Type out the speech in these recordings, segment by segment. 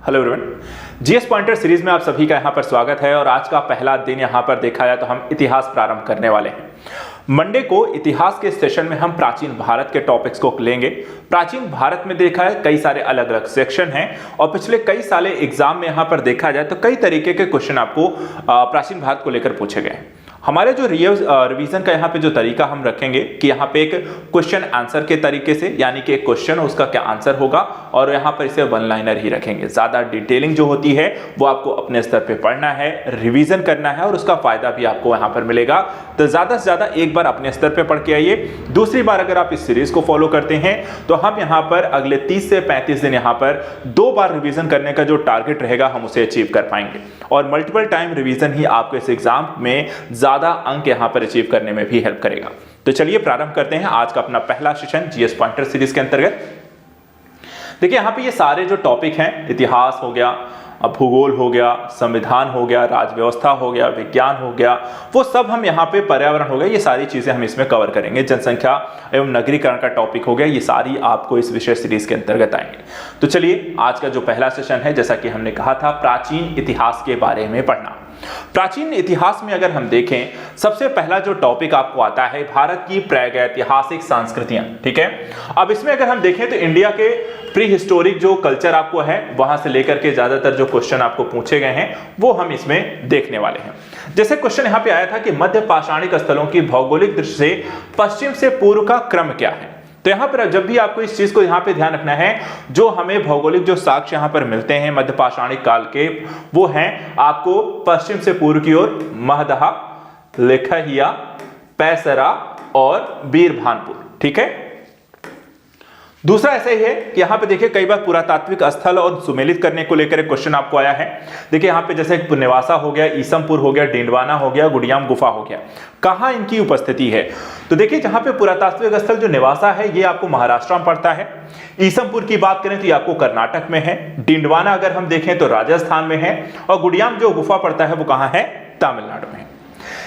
Hello everyone, GS pointer series में आप सभी का यहाँ पर स्वागत है। और आज का पहला दिन यहाँ पर देखा जाए तो हम इतिहास प्रारंभ करने वाले हैं। मंडे को इतिहास के सेशन में हम प्राचीन भारत के टॉपिक्स को लेंगे। प्राचीन भारत में देखा है कई सारे अलग अलग सेक्शन हैं और पिछले कई साले एग्जाम में यहाँ पर देखा जाए तो कई तरीके के क्वेश्चन आपको प्राचीन भारत को लेकर पूछे गए हैं। हमारे जो रिवीजन का यहाँ पे जो तरीका हम रखेंगे कि यहाँ पे एक क्वेश्चन आंसर के तरीके से, यानी कि एक क्वेश्चन उसका क्या आंसर होगा और यहाँ पर इसे वन लाइनर ही रखेंगे। ज्यादा डिटेलिंग जो होती है वो आपको अपने स्तर पे पढ़ना है, रिवीजन करना है और उसका फायदा भी आपको यहाँ पर मिलेगा। तो ज्यादा से ज्यादा एक बार अपने स्तर पे पढ़ के आइए। दूसरी बार अगर आप इस सीरीज को फॉलो करते हैं तो हम यहाँ पर अगले 30 से 35 दिन यहाँ पर 2 बार रिवीजन करने का जो टारगेट रहेगा हम उसे अचीव कर पाएंगे। और मल्टीपल टाइम रिवीजन ही आपको इस एग्जाम में ज्यादा अंक यहां पर अचीव करने में भी हेल्प करेगा। तो चलिए प्रारंभ करते हैं आज का अपना पहला सेशन जीएस पॉइंटर सीरीज के अंतर्गत। देखिए यहां पे ये सारे जो टॉपिक हैं, इतिहास हो गया, भूगोल हो गया, संविधान हो गया, राजव्यवस्था हो गया, विज्ञान हो गया, वो सब हम यहाँ पे पर्यावरण हो गया, ये सारी चीजें हम इसमें कवर करेंगे। जनसंख्या एवं नगरीकरण का टॉपिक हो गया, ये सारी आपको इस विषय सीरीज के अंतर्गत आएंगे। तो चलिए आज का जो पहला सेशन है, जैसा कि हमने कहा था, प्राचीन इतिहास के बारे में पढ़ना। प्राचीन इतिहास में अगर हम देखें, सबसे पहला जो टॉपिक आपको आता है भारत की प्रागैतिहासिक संस्कृतियां। ठीक है, अब इसमें अगर हम देखें तो इंडिया के प्री हिस्टोरिक जो कल्चर आपको है वहां से लेकर के ज्यादातर जो क्वेश्चन आपको पूछे गए हैं वो हम इसमें देखने वाले हैं। जैसे क्वेश्चन यहां पे आया था कि मध्य पाषाणिक स्थलों की भौगोलिक दृष्टि से पश्चिम से पूर्व का क्रम क्या है। तो यहां पर जब भी आपको इस चीज को यहां पे ध्यान रखना है, जो हमें भौगोलिक जो साक्ष्य यहां पर मिलते हैं मध्य पाषाणिक काल के, वो हैं आपको पश्चिम से पूर्व की ओर महदहा, लेखहिया, पैसरा और बीरभानपुर। ठीक है, दूसरा ऐसा ही है कि यहां पे देखिए कई बार पुरातात्विक स्थल और सुमेलित करने को लेकर एक क्वेश्चन आपको आया है। देखिए यहां पे जैसे पुण्यवासा हो गया, ईसमपुर हो गया, डिंडवाना हो गया, गुड़ियाम गुफा हो गया, कहां इनकी उपस्थिति है। तो देखिए जहां पे पुरातात्विक स्थल जो निवासा है ये आपको महाराष्ट्र में पड़ता है। ईसमपुर की बात करें तो ये आपको कर्नाटक में है। डिंडवाना अगर हम देखें तो राजस्थान में है और गुड़ियाम जो गुफा पड़ता है वो कहां है, तमिलनाडु में है।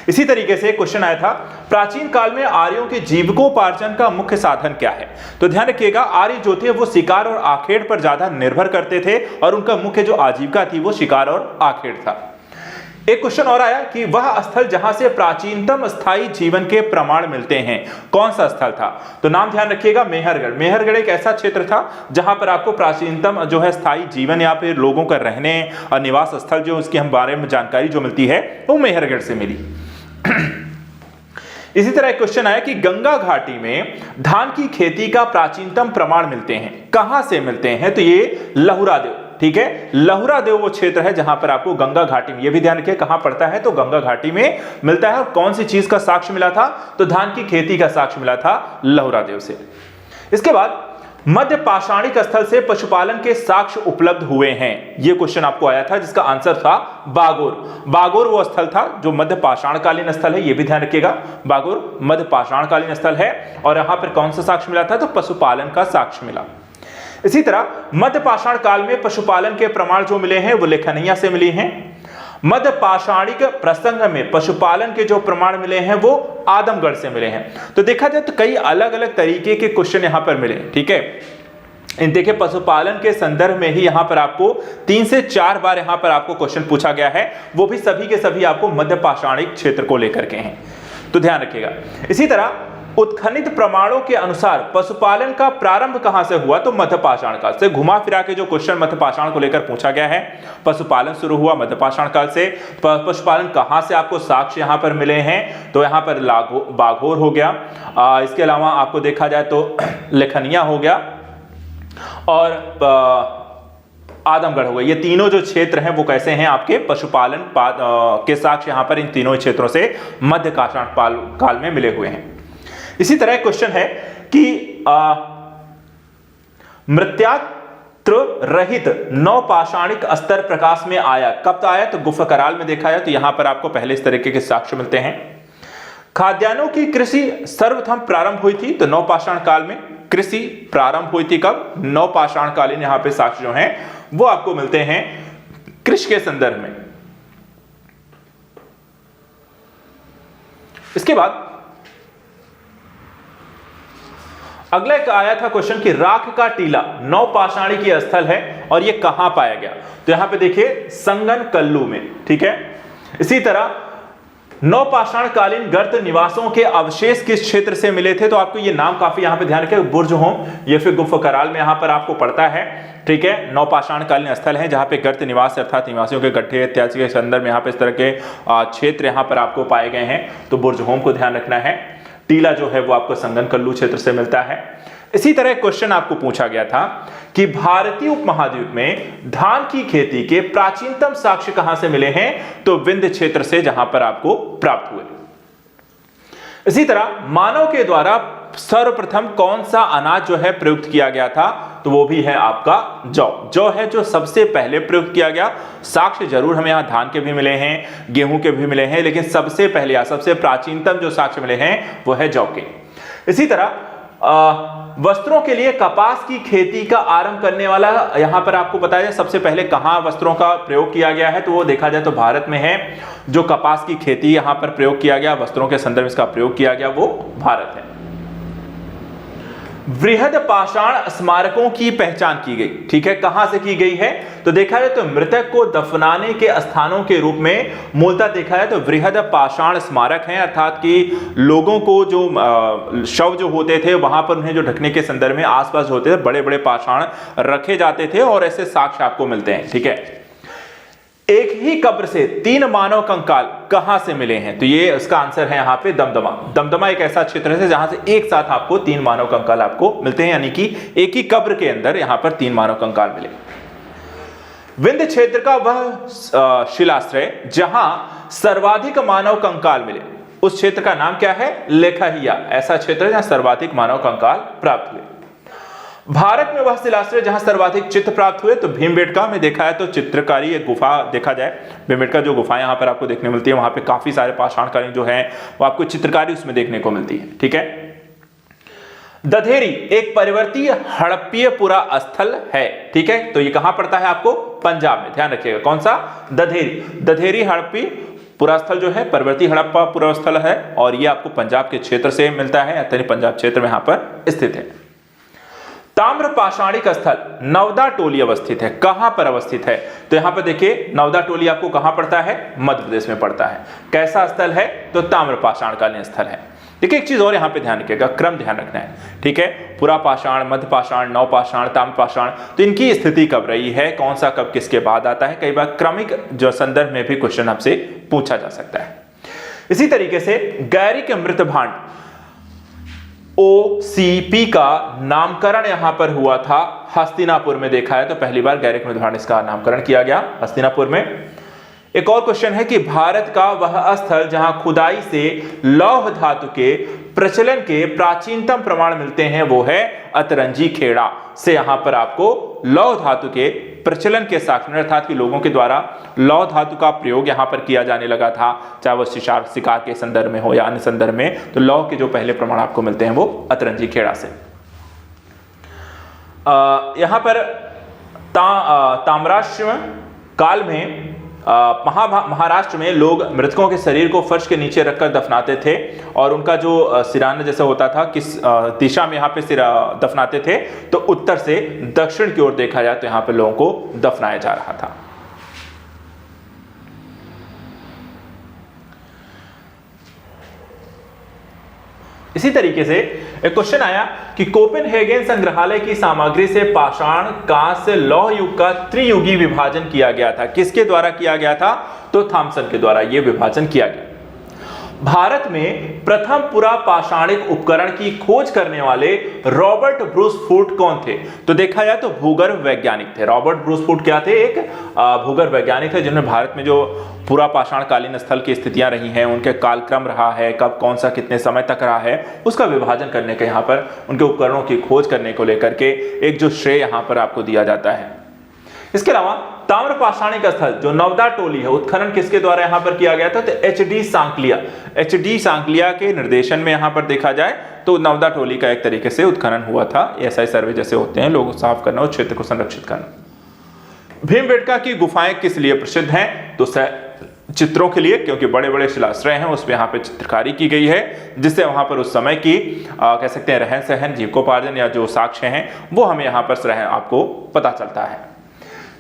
इसी तरीके से क्वेश्चन आया था प्राचीन काल में आर्यों के जीविकोपार्जन का मुख्य साधन क्या है। तो ध्यान रखिएगा, आर्य जो थे वो शिकार और आखेट पर ज्यादा निर्भर करते थे और उनका मुख्य जो आजीविका थी वो शिकार और आखेट था। एक क्वेश्चन और आया कि वह स्थल जहां से प्राचीनतम स्थायी जीवन के प्रमाण मिलते हैं, कौन सा स्थल था। तो नाम ध्यान रखिएगा, मेहरगढ़। मेहरगढ़ एक ऐसा क्षेत्र था जहां पर आपको प्राचीनतम जो है स्थायी जीवन या फिर लोगों का रहने और निवास स्थल जो उसके हम बारे में जानकारी जो मिलती है वो मेहरगढ़ से मिली। इसी तरह एक क्वेश्चन आया कि गंगा घाटी में धान की खेती का प्राचीनतम प्रमाण मिलते हैं, कहां से मिलते हैं। तो ये लहुरा देव। ठीक है, लहुरा देव वो क्षेत्र है जहां पर आपको गंगा घाटी में, ये भी ध्यान रखिए कहां पड़ता है, तो गंगा घाटी में मिलता है। और कौन सी चीज का साक्ष्य मिला था, तो धान की खेती का साक्ष्य मिला था लहुरा देव से। इसके बाद मध्य पाषाणिक स्थल से पशुपालन के साक्ष्य उपलब्ध हुए हैं, यह क्वेश्चन आपको आया था जिसका आंसर था बागोर। बागोर वो स्थल था जो मध्य पाषाणकालीन स्थल है, यह भी ध्यान रखिएगा, बागोर मध्य पाषाणकालीन स्थल है। और यहां पर कौन सा साक्ष्य मिला था, तो पशुपालन का साक्ष्य मिला। इसी तरह मध्य पाषाण काल में पशुपालन के प्रमाण जो मिले हैं वो लेखनिया से मिली हैं। मध्य पाषाणिक प्रसंग में पशुपालन के जो प्रमाण मिले हैं वो आदमगढ़ से मिले हैं। तो देखा जाए तो कई अलग अलग तरीके के क्वेश्चन यहां पर मिले। ठीक है, देखिए पशुपालन के संदर्भ में ही यहां पर आपको 3 से 4 बार यहां पर आपको क्वेश्चन पूछा गया है, वो भी सभी के सभी आपको मध्य पाषाणिक क्षेत्र को लेकर के हैं, तो ध्यान रखिएगा। इसी तरह उत्खनित प्रमाणों के अनुसार पशुपालन का प्रारंभ कहां से हुआ, तो मध्य पाषाण काल से। घुमा फिरा के जो क्वेश्चन मध्य पाषाण को लेकर पूछा गया है, पशुपालन शुरू हुआ मध्य पाषाण काल से। पशुपालन कहां से आपको साक्ष्य यहां पर मिले हैं, तो यहां पर बाघोर हो गया, इसके अलावा आपको देखा जाए तो लेखनिया हो गया और आदमगढ़ हो गया। ये तीनों जो क्षेत्र हैं वो कैसे हैं, आपके पशुपालन के साक्ष्य यहां पर इन तीनों क्षेत्रों से मध्य पाषाण काल में मिले हुए हैं। इसी तरह क्वेश्चन है कि मृत्यात्र रहित नवपाषाणिक स्तर प्रकाश में आया, कब तो आया, तो गुफकराल में देखा है। तो यहां पर आपको पहले इस तरीके के साक्ष्य मिलते हैं। खाद्यान्नों की कृषि सर्वप्रथम प्रारंभ हुई थी, तो नवपाषाण काल में कृषि प्रारंभ हुई थी। कब, नवपाषाण कालीन यहां पे साक्ष्य जो हैं वो आपको मिलते हैं कृषि के संदर्भ में। इसके बाद अगला एक आया था क्वेश्चन कि राख का टीला नवपाषाणी की स्थल है और यह कहां पाया गया। तो यहां पे देखिए संगनकल्लू में, ठीक है। इसी तरह नवपाषाण कालीन गर्त निवासों के अवशेष किस क्षेत्र से मिले थे। तो आपको ये नाम काफी यहां पे ध्यान रखें, बुर्जहोम ये फिर गुफकराल में यहां पर आपको पड़ता है, ठीक है। नवपाषाण कालीन स्थल है जहां पे गर्त निवास अर्थात निवासियों के गड्ढे इत्यादि के संदर्भ में यहां पे इस तरह के क्षेत्र यहां पर आपको पाए गए हैं। तो बुर्जहोम को ध्यान रखना है। टीला जो है वो आपको संगनकल्लू क्षेत्र से मिलता है। इसी तरह एक क्वेश्चन आपको पूछा गया था कि भारतीय उपमहाद्वीप में धान की खेती के प्राचीनतम साक्ष्य कहां से मिले हैं। तो विंध्य क्षेत्र से जहां पर आपको प्राप्त हुए। इसी तरह मानव के द्वारा सर्वप्रथम कौन सा अनाज जो है प्रयुक्त किया गया था। तो वो भी है आपका जौ। जौ है जो सबसे पहले प्रयुक्त किया गया। साक्ष्य जरूर हमें यहां धान के भी मिले हैं, गेहूं के भी मिले हैं, लेकिन सबसे पहले या सबसे प्राचीनतम जो साक्ष्य मिले हैं वो है जौ के। इसी तरह वस्त्रों के लिए कपास की खेती का आरंभ करने वाला यहां पर आपको बताया जाए सबसे पहले कहां वस्त्रों का प्रयोग किया गया है। तो वो देखा जाए तो भारत में है। जो कपास की खेती यहां पर प्रयोग किया गया, वस्त्रों के संदर्भ में इसका प्रयोग किया गया, वो भारत है। वृहद पाषाण स्मारकों की पहचान की गई, ठीक है। कहां से की गई है। तो देखा जाए तो मृतक को दफनाने के स्थानों के रूप में मूलतः देखा जाए तो वृहद पाषाण स्मारक हैं, अर्थात कि लोगों को जो शव जो होते थे वहां पर उन्हें जो ढकने के संदर्भ में आसपास जो होते थे बड़े बड़े पाषाण रखे जाते थे और ऐसे साक्ष्य आपको मिलते हैं, ठीक है। एक ही कब्र से 3 मानव कंकाल कहां से मिले हैं। तो ये उसका आंसर है यहां पे दमदमा। दमदमा एक ऐसा क्षेत्र है जहां से एक साथ आपको 3 मानव कंकाल आपको मिलते हैं, यानी कि एक ही कब्र के अंदर यहां पर 3 मानव कंकाल मिले। विंध्य क्षेत्र का वह शिलाश्रय जहां सर्वाधिक मानव कंकाल मिले, उस क्षेत्र का नाम क्या है। लेखहिया ऐसा क्षेत्र है जहां सर्वाधिक मानव कंकाल प्राप्त हुए। भारत में वह शिलाश्रय जहां सर्वाधिक चित्र प्राप्त हुए। तो भीमबेटका में देखा है तो चित्रकारी एक गुफा देखा जाए, भीमबेटका जो गुफा यहां पर आपको देखने मिलती है, वहां पे काफी सारे पाषाणकालीन जो है वो आपको चित्रकारी उसमें देखने को मिलती है, ठीक है। दधेरी एक परिवर्तीय हड़प्पीय पुरा स्थल है, ठीक है। तो ये कहां पड़ता है आपको पंजाब में, ध्यान रखिएगा। कौन सा। दधेरी। दधेरी हड़प्पी पुरास्थल जो है परिवर्ती हड़प्पा पुरास्थल है और ये आपको पंजाब के क्षेत्र से मिलता है, यानी पंजाब क्षेत्र में यहां पर स्थित है। ताम्र पाषाणिक स्थल नवदा टोली अवस्थित है, कहां पर अवस्थित है। तो यहां पर देखिए नवदा टोली आपको कहां पड़ता है, मध्य प्रदेश में पड़ता है। कैसा स्थल है। तो ताम्र पाषाणकालीन स्थल है। देखिए एक चीज और यहां पे ध्यान रखिएगा, क्रम ध्यान रखना है, ठीक है। पुरा पाषाण, मध्य पाषाण, नव पाषाण, ताम्र पाषाण, तो इनकी स्थिति कब रही है, कौन सा कब किसके बाद आता है। कई बार क्रमिक जो संदर्भ में भी क्वेश्चन आपसे पूछा जा सकता है। इसी तरीके से गैरिक मृत भांड OCP का नामकरण यहां पर हुआ था हस्तिनापुर में। देखा है तो पहली बार गैरिक मृत भांड इसका नामकरण किया गया हस्तिनापुर में। एक और क्वेश्चन है कि भारत का वह स्थल जहां खुदाई से लौह धातु के प्रचलन के प्राचीनतम प्रमाण मिलते हैं वो है अतरंजी खेड़ा से। यहां पर आपको लौह धातु के प्रचलन के साक्ष्य अर्थात कि लोगों के द्वारा लौह धातु का प्रयोग यहां पर किया जाने लगा था, चाहे वो शिकार के संदर्भ में हो या अन्य संदर्भ में। तो लौह के जो पहले प्रमाण आपको मिलते हैं वो अतरंजी खेड़ा से। यहां पर ताम्राश्व काल में महाराष्ट्र में लोग मृतकों के शरीर को फर्श के नीचे रखकर दफनाते थे और उनका जो सिराना जैसा होता था, किस दिशा में यहाँ पे सिरा दफनाते थे। तो उत्तर से दक्षिण की ओर देखा जाए तो यहाँ पे लोगों को दफनाया जा रहा था। इसी तरीके से एक क्वेश्चन आया कि कोपेनहेगन संग्रहालय की सामग्री से पाषाण, कांस्य, लौह युग का त्रियुगी विभाजन किया गया था। किसके द्वारा किया गया था। तो थॉमसन के द्वारा यह विभाजन किया गया। भारत में प्रथम पुरा पाषाणिक उपकरण की खोज करने वाले रॉबर्ट ब्रूस फूट कौन थे। तो देखा जाए तो भूगर्भ वैज्ञानिक थे। रॉबर्ट ब्रूस फूट क्या थे, एक भूगर्भ वैज्ञानिक थे जिन्होंने भारत में जो पूरा पाषाणकालीन स्थल की स्थितियां रही हैं, उनके कालक्रम रहा है, कब कौन सा कितने समय तक रहा है, उसका विभाजन करने के यहाँ पर उनके उपकरणों की खोज करने को लेकर के एक जो श्रेय यहाँ पर आपको दिया जाता है। इसके अलावा ताम्र पाषाणिक स्थल जो नवदा टोली है, उत्खनन किसके द्वारा यहां पर किया गया था। तो HD सांकलिया के निर्देशन में यहां पर देखा जाए तो नवदा टोली का एक तरीके से उत्खनन हुआ था। SI सर्वे जैसे होते हैं, लोगों को साफ करना और क्षेत्र को संरक्षित करना। भीमबेटका की गुफाएं किस लिए प्रसिद्ध हैं। तो चित्रों के लिए, क्योंकि बड़े बड़े शिलाश्रय हैं उस पर यहाँ पे चित्रकारी की गई है, जिससे वहाँ पर उस समय की कह सकते हैं रहन सहन, जीविकोपार्जन या जो साक्ष्य हैं वो हमें यहाँ पर आपको पता चलता है।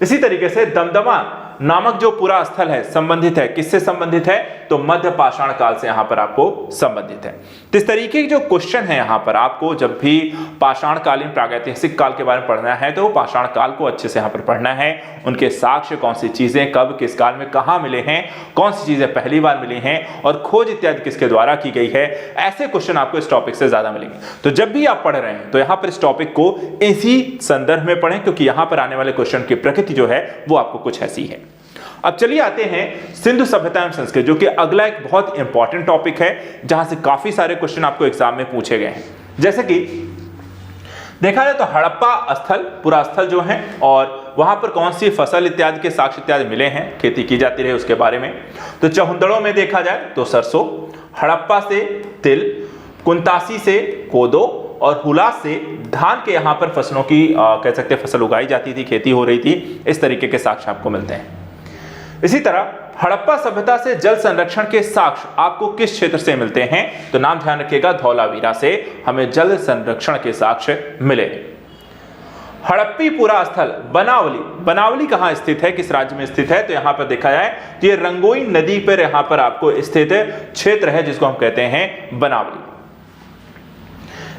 इसी तरीके से दमदमा नामक जो पूरा स्थल है संबंधित है, किससे संबंधित है? तो मध्य पाषाण काल से यहाँ पर आपको संबंधित है। तो इस तरीके के जो क्वेश्चन है यहाँ पर आपको जब भी पाषाण कालीन प्रागैतिहासिक काल के बारे में पढ़ना है तो पाषाण काल को अच्छे से यहाँ पर पढ़ना है। उनके साक्ष्य, कौन सी चीजें कब किस काल में कहाँ मिले हैं, कौन सी चीजें पहली बार मिली हैं और खोज इत्यादि किसके द्वारा की गई है, ऐसे क्वेश्चन आपको इस टॉपिक से ज्यादा मिलेंगे। तो जब भी आप पढ़ रहे हैं तो यहाँ पर इस टॉपिक को इसी संदर्भ में पढ़ें, क्योंकि यहाँ पर आने वाले क्वेश्चन की प्रकृति जो है वो आपको कुछ ऐसी है। अब चलिए आते हैं सिंधु सभ्यता एवं संस्कृति, जो कि अगला एक बहुत इंपॉर्टेंट टॉपिक है जहां से काफी सारे क्वेश्चन आपको एग्जाम में पूछे गए हैं। जैसे कि देखा जाए तो हड़प्पा स्थल, पूरा स्थल जो है, और वहां पर कौन सी फसल इत्यादि के साक्ष्य इत्यादि मिले हैं, खेती की जाती रही उसके बारे में। तो चहुंदड़ों में देखा जाए तो सरसों, हड़प्पा से तिल, कुंतासी से कोदो और हुलास से धान के यहाँ पर फसलों की कह सकते हैं फसल उगाई जाती थी, खेती हो रही थी। इस तरीके के साक्ष्य आपको मिलते हैं। इसी तरह हड़प्पा सभ्यता से जल संरक्षण के साक्ष्य आपको किस क्षेत्र से मिलते हैं? तो नाम ध्यान रखिएगा, धौलावीरा से हमें जल संरक्षण के साक्ष्य मिले। हड़प्पी पुरा स्थल बनावली, बनावली कहां स्थित है, किस राज्य में स्थित है? तो यहां पर देखा जाए तो ये रंगोई नदी पर यहां पर आपको स्थित क्षेत्र है जिसको हम कहते हैं बनावली।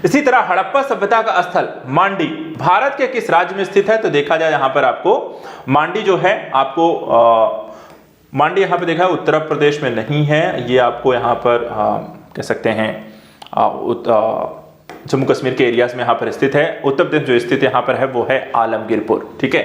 इसी तरह हड़प्पा सभ्यता का स्थल मांडी भारत के किस राज्य में स्थित है? तो देखा जाए यहां पर आपको मांडी जो है आपको मांडी यहाँ पे देखा है उत्तर प्रदेश में नहीं है, ये आपको यहाँ पर कह सकते हैं जम्मू कश्मीर के एरियाज में यहाँ पर स्थित है। उत्तर प्रदेश जो स्थित यहाँ पर है वो है आलमगीरपुर। ठीक है।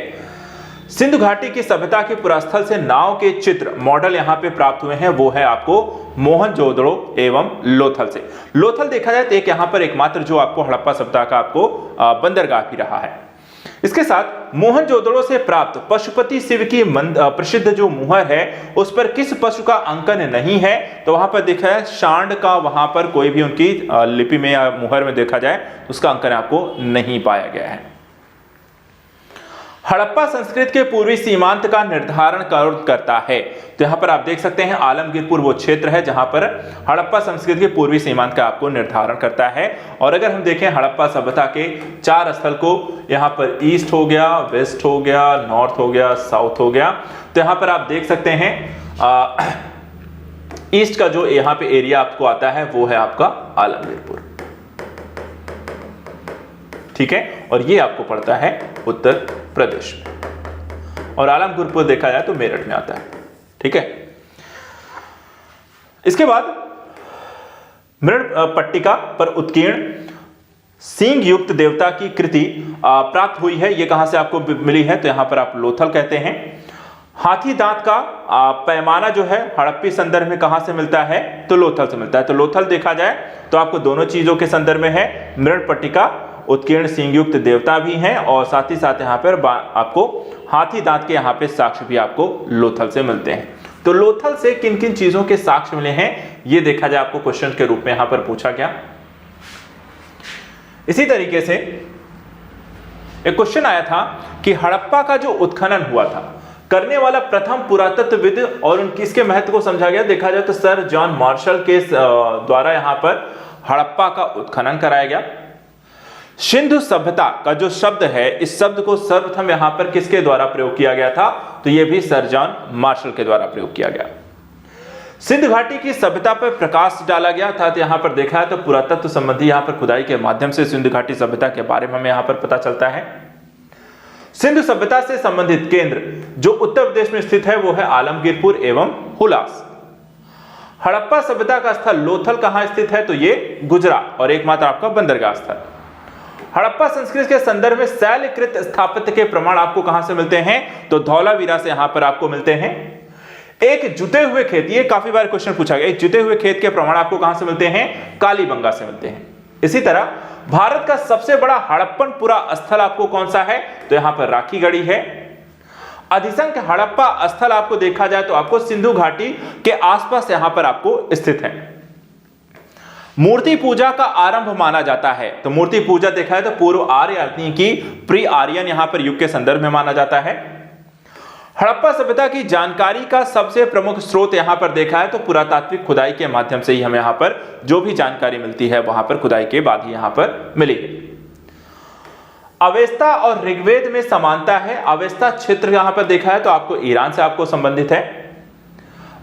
सिंधु घाटी की सभ्यता के पुरास्थल से नाव के चित्र मॉडल यहाँ पे प्राप्त हुए हैं, वो है आपको मोहनजोदड़ो एवं लोथल से। लोथल देखा जाए तो एक यहाँ पर एकमात्र जो आपको हड़प्पा सभ्यता का आपको बंदरगाह भी रहा है। इसके साथ मोहनजोदड़ो से प्राप्त पशुपति शिव की प्रसिद्ध जो मुहर है उस पर किस पशु का अंकन नहीं है? तो वहां पर देखा है सांड का, वहां पर कोई भी उनकी लिपि में या मुहर में देखा जाए उसका अंकन आपको नहीं पाया गया है। हड़प्पा संस्कृति के पूर्वी सीमांत का निर्धारण कौन करता है? तो यहाँ पर आप देख सकते हैं आलमगीरपुर वो क्षेत्र है जहां पर हड़प्पा संस्कृति के पूर्वी सीमांत का आपको निर्धारण करता है। और अगर हम देखें हड़प्पा सभ्यता के 4 स्थल को, यहाँ पर ईस्ट हो गया, वेस्ट हो गया, नॉर्थ हो गया, साउथ हो गया, तो यहाँ पर आप देख सकते हैं ईस्ट का जो यहाँ पे एरिया आपको आता है वो है आपका आलमगीरपुर। ठीक है। और ये आपको पड़ता है उत्तर प्रदेश में, और आलमगीरपुर देखा जाए तो मेरठ में आता है। ठीक है। इसके बाद मृण पट्टिका पर उत्कीर्ण सींग युक्त देवता की कृति प्राप्त हुई है। ये कहां से आपको मिली है? तो यहां पर आप लोथल कहते हैं। हाथी दांत का पैमाना जो है हड़प्पी संदर्भ में कहां से मिलता है? तो लोथल से मिलता है। तो लोथल देखा जाए तो आपको दोनों चीजों के संदर्भ में है, मृण पट्टिका उत्कीर्ण सींग युक्त देवता भी हैं और साथ ही साथ यहाँ पर आपको हाथी दांत के यहाँ पे साक्ष्य भी आपको लोथल से मिलते हैं। तो लोथल से किन किन चीजों के साक्ष्य मिले हैं ये देखा जाए आपको क्वेश्चन के रूप में यहाँ पर पूछा गया। इसी तरीके से एक क्वेश्चन आया था कि हड़प्पा का जो उत्खनन हुआ था करने वाला प्रथम पुरातत्वविद और उनकी इसके महत्व को समझा गया। देखा जाए तो सर जॉन मार्शल के द्वारा यहाँ पर हड़प्पा का उत्खनन कराया गया। सिंधु सभ्यता का जो शब्द है, इस शब्द को सर्वप्रथम यहां पर किसके द्वारा प्रयोग किया गया था? तो यह भी सर जॉन मार्शल के द्वारा प्रयोग किया गया। सिंधु घाटी की सभ्यता पर प्रकाश डाला गया था। तो यहां पर देखा है तो पुरातत्व संबंधी यहां पर खुदाई के माध्यम से सिंधु घाटी सभ्यता के बारे में हमें यहां पर पता चलता है। सिंधु सभ्यता से संबंधित केंद्र जो उत्तर प्रदेश में स्थित है वो है आलमगीरपुर एवं हुलास। हड़प्पा सभ्यता का स्थल लोथल कहां स्थित है? तो ये गुजरात और एकमात्र आपका बंदरगाह स्थल। हड़प्पा संस्कृति के संदर्भ में शैलकृत स्थापत्य के प्रमाण आपको कहां से मिलते हैं? तो धौलावीरा से यहां पर आपको मिलते हैं। एक जुते हुए खेत, ये काफी बार क्वेश्चन पूछा गया, एक जुते हुए खेत के प्रमाण आपको कहां से मिलते हैं? कालीबंगा से मिलते हैं। इसी तरह भारत का सबसे बड़ा हड़प्पन पुरा स्थल आपको कौन सा है? तो यहां पर राखीगढ़ी है। अधिसंख्य हड़प्पा स्थल आपको देखा जाए तो आपको सिंधु घाटी के आसपास यहां पर आपको स्थित है। मूर्ति पूजा का आरंभ माना जाता है। तो मूर्ति पूजा देखा है तो पूर्व आर्य यानी कि प्री आर्यन यहां पर युग के संदर्भ में माना जाता है। हड़प्पा सभ्यता की जानकारी का सबसे प्रमुख स्रोत यहां पर देखा है तो पुरातात्विक खुदाई के माध्यम से ही हमें यहां पर जो भी जानकारी मिलती है वहां पर खुदाई के बाद ही यहां पर मिली है। अवेस्ता और ऋग्वेद में समानता है। अवेस्ता क्षेत्र यहां पर देखा है तो आपको ईरान से आपको संबंधित है।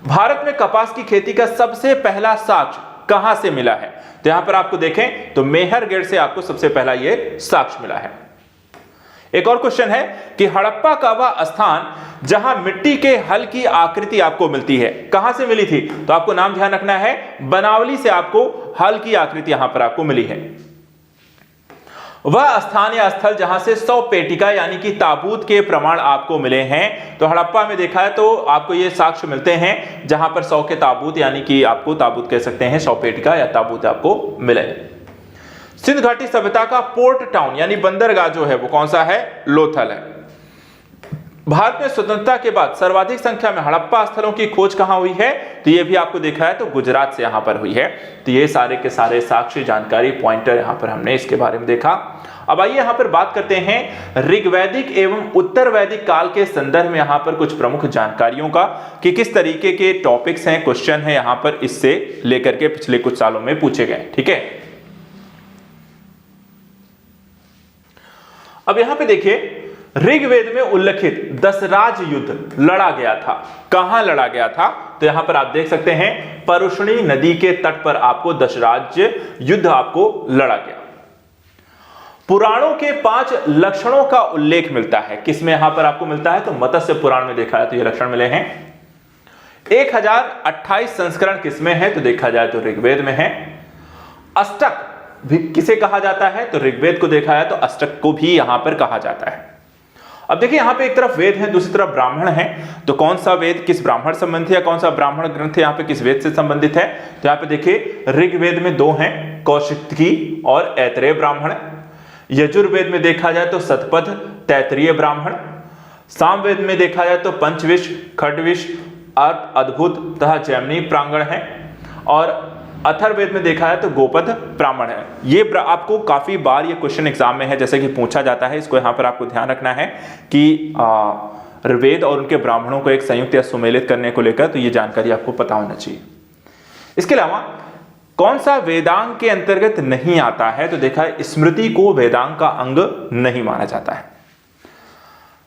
भारत में कपास की खेती का सबसे पहला साक्ष्य कहां से मिला है? तो यहां पर आपको देखें तो मेहरगढ़ से आपको सबसे पहला यह साक्ष्य मिला है। एक और क्वेश्चन है कि हड़प्पा का वह स्थान जहां मिट्टी के हल की आकृति आपको मिलती है कहां से मिली थी? तो आपको नाम ध्यान रखना है, बनावली से आपको हल की आकृति यहां पर आपको मिली है। वह स्थान या स्थल जहां से 100 पेटिका यानी कि ताबूत के प्रमाण आपको मिले हैं। तो हड़प्पा में देखा है तो आपको ये साक्ष्य मिलते हैं जहां पर 100 के ताबूत यानी कि आपको ताबूत कह सकते हैं, 100 पेटिका या ताबूत आपको मिले। सिंध घाटी सभ्यता का पोर्ट टाउन यानी बंदरगाह जो है वो कौन सा है? लोथल है। भारत में स्वतंत्रता के बाद सर्वाधिक संख्या में हड़प्पा स्थलों की खोज कहां हुई है? तो ये भी आपको देखा है तो गुजरात से यहां पर हुई है। तो ये सारे के सारे साक्ष्य, जानकारी, पॉइंटर यहां पर हमने इसके बारे में देखा। अब आइए यहां पर बात करते हैं ऋग्वैदिक एवं उत्तर वैदिक काल के संदर्भ में यहां पर कुछ प्रमुख जानकारियों का कि किस तरीके के टॉपिक्स हैं, क्वेश्चन है यहां पर इससे लेकर के पिछले कुछ सालों में पूछे गए। ठीक है, अब यहां पे देखिए ऋग्वेद में उल्लेखित दशराज युद्ध लड़ा गया था। कहां लड़ा गया था? तो यहां पर आप देख सकते हैं परुष्णी नदी के तट पर आपको दशराज युद्ध आपको लड़ा गया। पुराणों के 5 लक्षणों का उल्लेख मिलता है। किसमें यहां पर आपको मिलता है? तो मत्स्य पुराण में देखा है तो ये लक्षण मिले हैं। 1028 संस्करण किसमें है? तो देखा जाए तो ऋग्वेद में है। अष्टक भी किसे कहा जाता है? तो ऋग्वेद को देखा है तो अष्टक को भी यहां पर कहा जाता है। अब देखिए यहां पे एक तरफ वेद है, दूसरी तरफ ब्राह्मण है। तो कौन सा वेद किस ब्राह्मण संबंधित है, कौन सा ब्राह्मण ग्रंथ यहां पे किस वेद से संबंधित है? तो यहां पे देखिए ऋग्वेद में 2 हैं, कौशिकी और ऐतरेय ब्राह्मण। यजुर्वेद में देखा जाए तो शतपथ तैतरीय ब्राह्मण। सामवेद में देखा जाए तो पंचविश, खड्विश, अद्भुत तथा जैमिनी प्रांगण है। और अथर्ववेद में देखा है तो गोपद ब्राह्मण है। ये आपको काफी बार ये क्वेश्चन एग्जाम में है जैसे कि पूछा जाता है। इसको यहां पर आपको ध्यान रखना है कि वेद और उनके ब्राह्मणों को एक संयुक्त या सुमेलित करने को लेकर तो ये जानकारी आपको पता होना चाहिए। इसके अलावा कौन सा वेदांग के अंतर्गत नहीं आता है? तो देखा है स्मृति को वेदांग का अंग नहीं माना जाता है।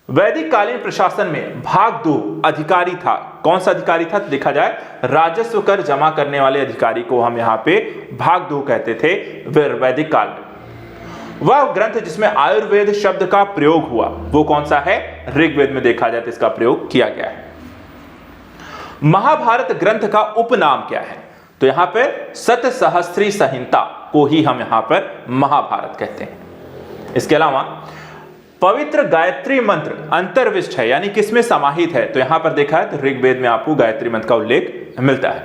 वैदिक कालीन प्रशासन में भाग 2 अधिकारी था। कौन सा अधिकारी था? तो देखा जाए राजस्व कर जमा करने वाले अधिकारी को हम यहां पे भाग 2 कहते थे वैदिक काल में। वह ग्रंथ जिसमें आयुर्वेद शब्द का प्रयोग हुआ वो कौन सा है? ऋग्वेद में देखा जाए तो इसका प्रयोग किया गया है। महाभारत ग्रंथ का उपनाम क्या है? तो यहां पे सतसहस्त्री संहिता को ही हम यहां पर महाभारत कहते हैं। इसके अलावा पवित्र गायत्री मंत्र अंतर्विष्ट है यानी किसमें समाहित है? तो यहां पर देखा है तो ऋग्वेद में आपको गायत्री मंत्र का उल्लेख मिलता है।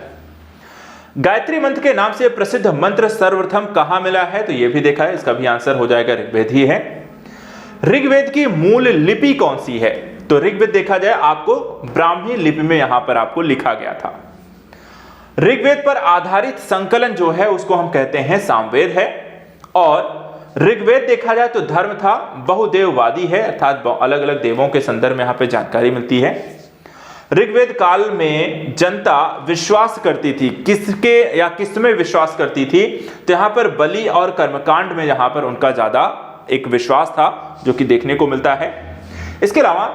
गायत्री मंत्र के नाम से प्रसिद्ध मंत्र सर्वप्रथम कहां मिला है? तो यह भी देखा है, इसका भी आंसर हो जाएगा ऋग्वेद ही है। ऋग्वेद की मूल लिपि कौन सी है? तो ऋग्वेद देखा जाए आपको ब्राह्मी लिपि में यहां पर आपको लिखा गया था। ऋग्वेद पर आधारित संकलन जो है उसको हम कहते हैं सामवेद है। और ऋग्वेद देखा जाए तो धर्म था बहुदेववादी है, अर्थात अलग अलग देवों के संदर्भ में यहां पे जानकारी मिलती है। ऋग्वेद काल में जनता विश्वास करती थी, किसके या किसमें विश्वास करती थी? तो यहां पर बलि और कर्मकांड में यहां पर उनका ज्यादा एक विश्वास था जो कि देखने को मिलता है। इसके अलावा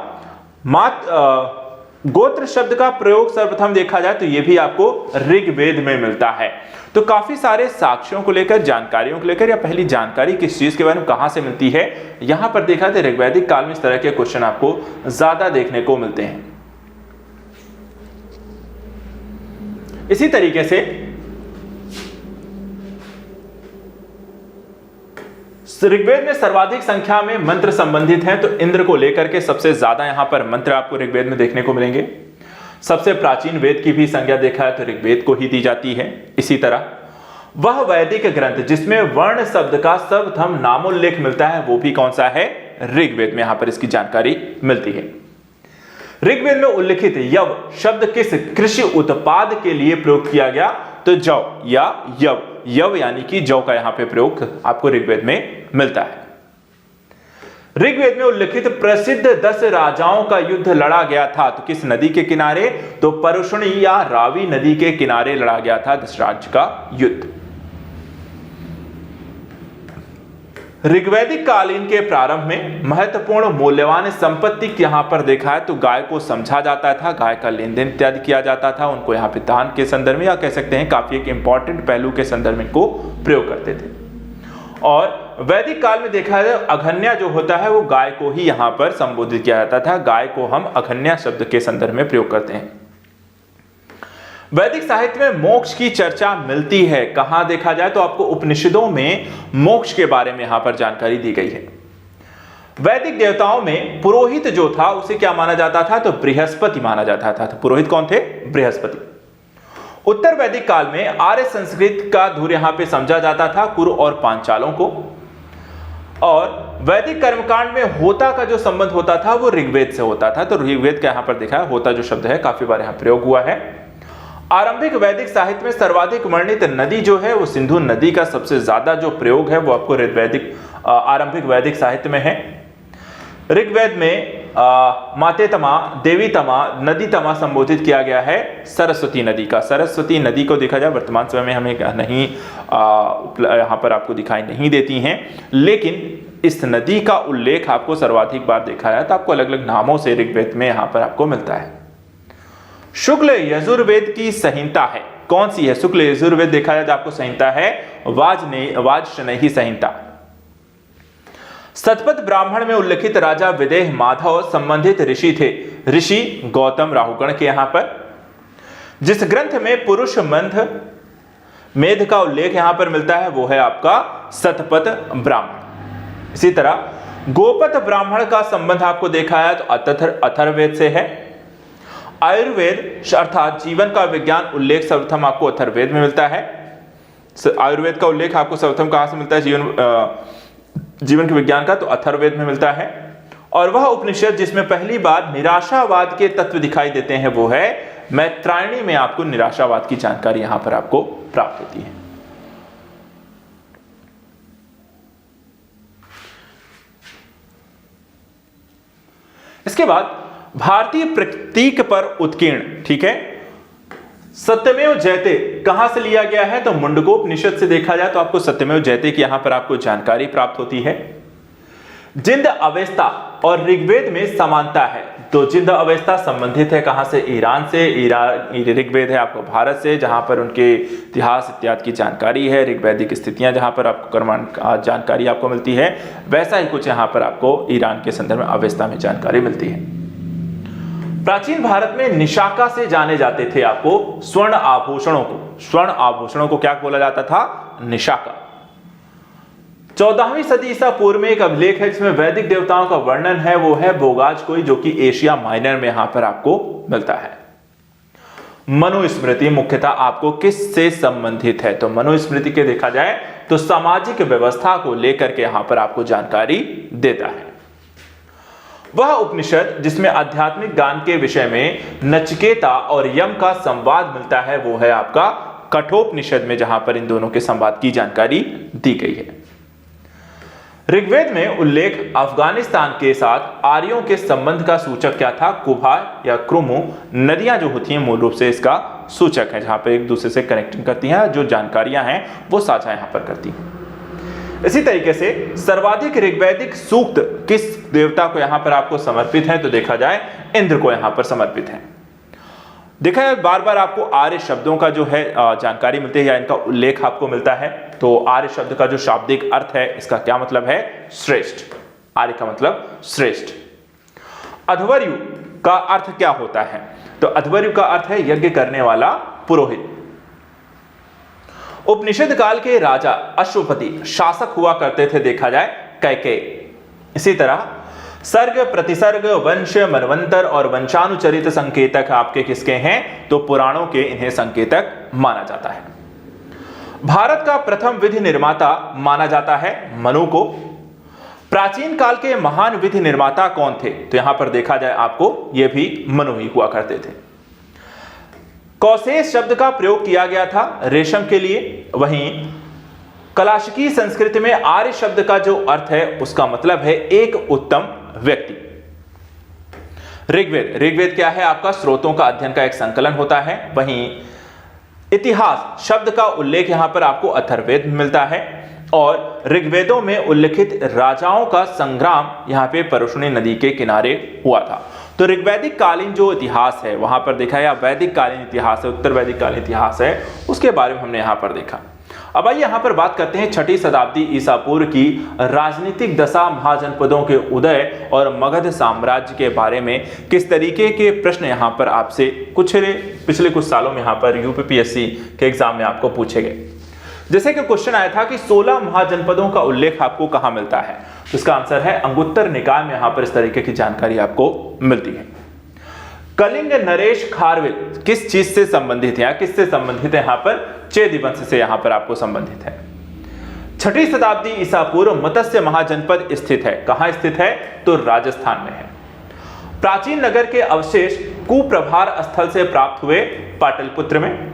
गोत्र शब्द का प्रयोग सर्वप्रथम देखा जाए तो यह भी आपको ऋग्वेद में मिलता है। तो काफी सारे साक्ष्यों को लेकर, जानकारियों को लेकर या पहली जानकारी किस चीज के बारे में कहां से मिलती है, यहां पर देखा तो ऋग्वैदिक काल में इस तरह के क्वेश्चन आपको ज्यादा देखने को मिलते हैं। इसी तरीके से ऋग्वेद में सर्वाधिक संख्या में मंत्र संबंधित हैं। तो इंद्र को लेकर के सबसे ज्यादा यहां पर मंत्र आपको ऋग्वेद में देखने को मिलेंगे। सबसे प्राचीन वेद की भी संज्ञा देखा है तो ऋग्वेद को ही दी जाती है। इसी तरह वह वैदिक ग्रंथ जिसमें वर्ण शब्द का सर्वप्रथम नामोल्लेख मिलता है वो भी कौन सा है? ऋग्वेद में यहां पर इसकी जानकारी मिलती है। ऋग्वेद में उल्लिखित यव शब्द किस कृषि उत्पाद के लिए प्रयोग किया गया? तो जौ या यव यानी कि जौ का यहां पे प्रयोग आपको ऋग्वेद में मिलता है। ऋग्वेद में उल्लिखित प्रसिद्ध 10 राजाओं का युद्ध लड़ा गया था तो किस नदी के किनारे? तो परुष्णी या रावी नदी के किनारे लड़ा गया था 10 राज्य का युद्ध। ऋग्वैदिक कालीन के प्रारंभ में महत्वपूर्ण मूल्यवान संपत्ति यहां पर देखा है तो गाय को समझा जाता था, गाय का लेन देन इत्यादि किया जाता था, उनको यहां पे दान के संदर्भ में या कह सकते हैं काफी एक इंपॉर्टेंट पहलू के संदर्भ में को प्रयोग करते थे। और वैदिक काल में देखा जाए अघन्या जो होता है वो गाय को ही यहां पर संबोधित किया जाता था, गाय को हम अघन्या शब्द के संदर्भ में प्रयोग करते हैं। वैदिक साहित्य में मोक्ष की चर्चा मिलती है, कहां देखा जाए तो आपको उपनिषदों में मोक्ष के बारे में यहां पर जानकारी दी गई है। वैदिक देवताओं में पुरोहित जो था उसे क्या माना जाता था? तो बृहस्पति माना जाता था। तो पुरोहित कौन थे? बृहस्पति। उत्तर वैदिक काल में आर्य संस्कृत का धुर यहां पे समझा जाता था कुरु और पांचालों को, और वैदिक कर्मकांड में होता का जो संबंध होता था वो ऋग्वेद से होता था। तो ऋग्वेद का यहां पर देखा है होता जो शब्द है काफी बार यहां प्रयोग हुआ है। आरंभिक वैदिक साहित्य में सर्वाधिक वर्णित नदी जो है वो सिंधु नदी का सबसे ज्यादा जो प्रयोग है वो आपको आरंभिक वैदिक साहित्य में है। ऋग्वेद में मातेतमा, देवीतमा, नदीतमा संबोधित किया गया है सरस्वती नदी का। सरस्वती नदी को देखा जाए वर्तमान समय में हमें नहीं यहाँ पर आपको दिखाई नहीं देती हैं, लेकिन इस नदी का उल्लेख आपको सर्वाधिक बार देखा जाए तो आपको अलग अलग नामों से ऋग्वेद में यहाँ पर आपको मिलता है। शुक्ल यजुर्वेद की संहिता है, कौन सी है? शुक्ल यजुर्वेद देखा जाए तो आपको संहिता है वाजश्नेयी संहिता। शतपथ ब्राह्मण में उल्लिखित राजा विदेह माधव संबंधित ऋषि थे, ऋषि गौतम राहुगण के यहां पर। जिस ग्रंथ में पुरुष मंथ मेध का उल्लेख यहां पर मिलता है वो है आपका शतपथ ब्राह्मण। इसी तरह गोपथ ब्राह्मण का संबंध आपको देखा है तो अथर्ववेद से है। आयुर्वेद अर्थात जीवन का विज्ञान उल्लेख सर्वप्रथम आपको अथर्ववेद में मिलता है। आयुर्वेद का उल्लेख आपको सर्वप्रथम कहां से मिलता है? जीवन के विज्ञान का तो अथर्ववेद में मिलता है। और वह उपनिषद जिसमें पहली बार निराशावाद के तत्व दिखाई देते हैं वो है मैत्रायणी में आपको निराशावाद की जानकारी यहां पर आपको प्राप्त होती है। इसके बाद भारतीय प्रतीक पर उत्कीर्ण, ठीक है, सत्यमेव जयते कहां से लिया गया है? तो मुंडकोपनिषद से देखा जाए तो आपको सत्यमेव जयते की यहां पर आपको जानकारी प्राप्त होती है। जिंद अवेस्ता और ऋग्वेद में समानता है, तो जिंद अवेस्ता संबंधित है कहां से? ईरान से। ऋग्वेद है आपको भारत से, जहां पर उनके इतिहास इत्यादि की जानकारी है, ऋग्वैदिक स्थितियां जहां पर आपको कर्मांड जानकारी आपको मिलती है, वैसा ही कुछ यहां पर आपको ईरान के संदर्भ में अवेस्ता में जानकारी मिलती है। प्राचीन भारत में निशाका से जाने जाते थे आपको स्वर्ण आभूषणों को। स्वर्ण आभूषणों को क्या बोला जाता था? निशाका। 14वीं सदी ईसा पूर्व में एक अभिलेख है जिसमें वैदिक देवताओं का वर्णन है, वो है बोगाजकोई, जो कि एशिया माइनर में यहां पर आपको मिलता है। मनुस्मृति मुख्यतः आपको किससे संबंधित है? तो मनुस्मृति के देखा जाए तो सामाजिक व्यवस्था को लेकर के यहां पर आपको जानकारी देता है। वह उपनिषद जिसमें आध्यात्मिक ज्ञान के विषय में नचिकेता और यम का संवाद मिलता है वो है आपका कठोपनिषद में, जहां पर इन दोनों के संवाद की जानकारी दी गई है। ऋग्वेद में उल्लेख अफगानिस्तान के साथ आर्यों के संबंध का सूचक क्या था? कुभा या क्रुमु नदियां जो होती हैं मूल रूप से इसका सूचक है, जहां पर एक दूसरे से कनेक्टिंग करती हैं, जो जानकारियां हैं वो साझा यहां पर करती हैं। इसी तरीके से सर्वाधिक ऋग्वैदिक सूक्त किस देवता को यहां पर आपको समर्पित है? तो देखा जाए इंद्र को यहां पर समर्पित है। देखा जाए बार बार आपको आर्य शब्दों का जो है जानकारी मिलती है या इनका उल्लेख आपको मिलता है। तो आर्य शब्द का जो शाब्दिक अर्थ है इसका क्या मतलब है? श्रेष्ठ। आर्य का मतलब श्रेष्ठ। अध्वर्यु का अर्थ क्या होता है? तो अध्वर्यु का अर्थ है यज्ञ करने वाला पुरोहित। उपनिषद काल के राजा अश्वपति शासक हुआ करते थे देखा जाए कैकेयी। इसी तरह सर्ग, प्रतिसर्ग, वंश, मनवंतर और वंशानुचरित संकेतक आपके किसके हैं? तो पुराणों के इन्हें संकेतक माना जाता है। भारत का प्रथम विधि निर्माता माना जाता है मनु को। प्राचीन काल के महान विधि निर्माता कौन थे? तो यहां पर देखा जाए आपको ये भी मनु ही हुआ करते थे। कौशेय शब्द का प्रयोग किया गया था रेशम के लिए, वहीं कलाशिकी संस्कृति में आर्य शब्द का जो अर्थ है उसका मतलब है एक उत्तम व्यक्ति। ऋग्वेद क्या है? आपका स्रोतों का अध्ययन का एक संकलन होता है। वहीं इतिहास शब्द का उल्लेख यहां पर आपको अथर्ववेद में मिलता है और ऋग्वेदों में उल्लिखित राजाओं का संग्राम यहां पे परुष्णी नदी के किनारे हुआ था। तो ऋग्वैदिक कालीन जो इतिहास है वहां पर देखा, या वैदिक कालीन इतिहास है, उत्तर वैदिक कालीन इतिहास है, उसके बारे में हमने यहां पर देखा। अब आइए यहां पर बात करते हैं 6ठी शताब्दी ईसा पूर्व की राजनीतिक दशा, महाजनपदों के उदय और मगध साम्राज्य के बारे में किस तरीके के प्रश्न यहां पर आपसे पिछले कुछ सालों में यहां पर यूपीपीएससी के एग्जाम में आपको पूछे गए। जैसे कि क्वेश्चन आया था कि 16 महाजनपदों का उल्लेख आपको कहां मिलता है, तो इसका आंसर है अंगुत्तर निकाय में यहां पर इस तरीके की जानकारी आपको मिलती है। कलिंग नरेश खारवेल किस चीज से संबंधित है या किससे संबंधित है? यहां पर चेदी वंश से यहां पर आपको संबंधित है। 6ठी शताब्दी ईसा पूर्व मत्स्य महाजनपद स्थित है। कहां स्थित है? तो राजस्थान में है। प्राचीन नगर के अवशेष कुप्रभार स्थल से प्राप्त हुए पाटलिपुत्र में।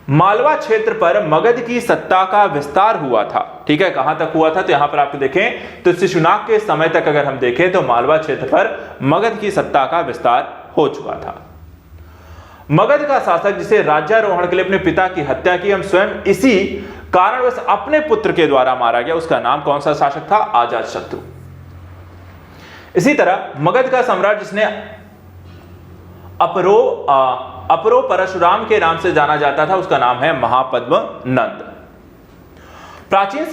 मालवा क्षेत्र पर मगध की सत्ता का विस्तार हुआ था। ठीक है, कहां तक हुआ था? तो यहां पर आप देखें तो शिशुनाग के समय तक अगर हम देखें तो मालवा क्षेत्र पर मगध की सत्ता का विस्तार हो चुका था। मगध का शासक जिसे राज्यारोहण के लिए अपने पिता की हत्या की, हम स्वयं इसी कारणवश अपने पुत्र के द्वारा मारा गया, उसका नाम कौन सा शासक था? अजातशत्रु। इसी तरह मगध का सम्राट जिसने अपरो परशुराम के नाम से जाना जाता था, उसका नाम है महापद्म नंद। प्राचीन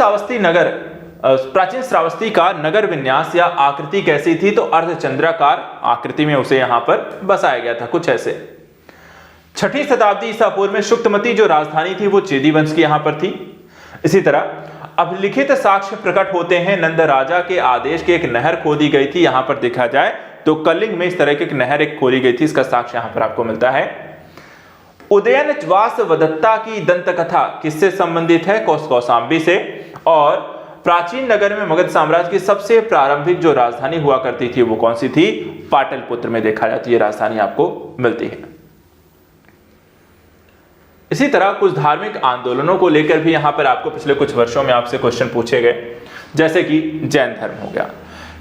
श्रावस्ती का नगर विन्यास या आकृति कैसी थी? तो अर्धचंद्राकार आकृति में उसे यहां पर बसाया गया था, कुछ ऐसे। 6ठी शताब्दी ईसा पूर्व में शुक्तमती जो राजधानी थी वो चेदी वंश की यहां पर थी। इसी तरह अभिलिखित साक्ष्य प्रकट होते हैं नंद राजा के आदेश की एक नहर खोदी गई थी। यहां पर देखा जाए तो कलिंग में इस तरह की एक नहर खोदी गई थी, इसका साक्ष्य यहां पर आपको मिलता है। उदयन वासवदत्ता की दंत कथा किससे संबंधित है? कौशांबी से। और प्राचीन नगर में मगध साम्राज्य की सबसे प्रारंभिक जो राजधानी हुआ करती थी वो कौन सी थी? पाटलिपुत्र में देखा जाती है राजधानी आपको मिलती है। इसी तरह कुछ धार्मिक आंदोलनों को लेकर भी यहां पर आपको पिछले कुछ वर्षों में आपसे क्वेश्चन पूछे गए, जैसे कि जैन धर्म हो गया।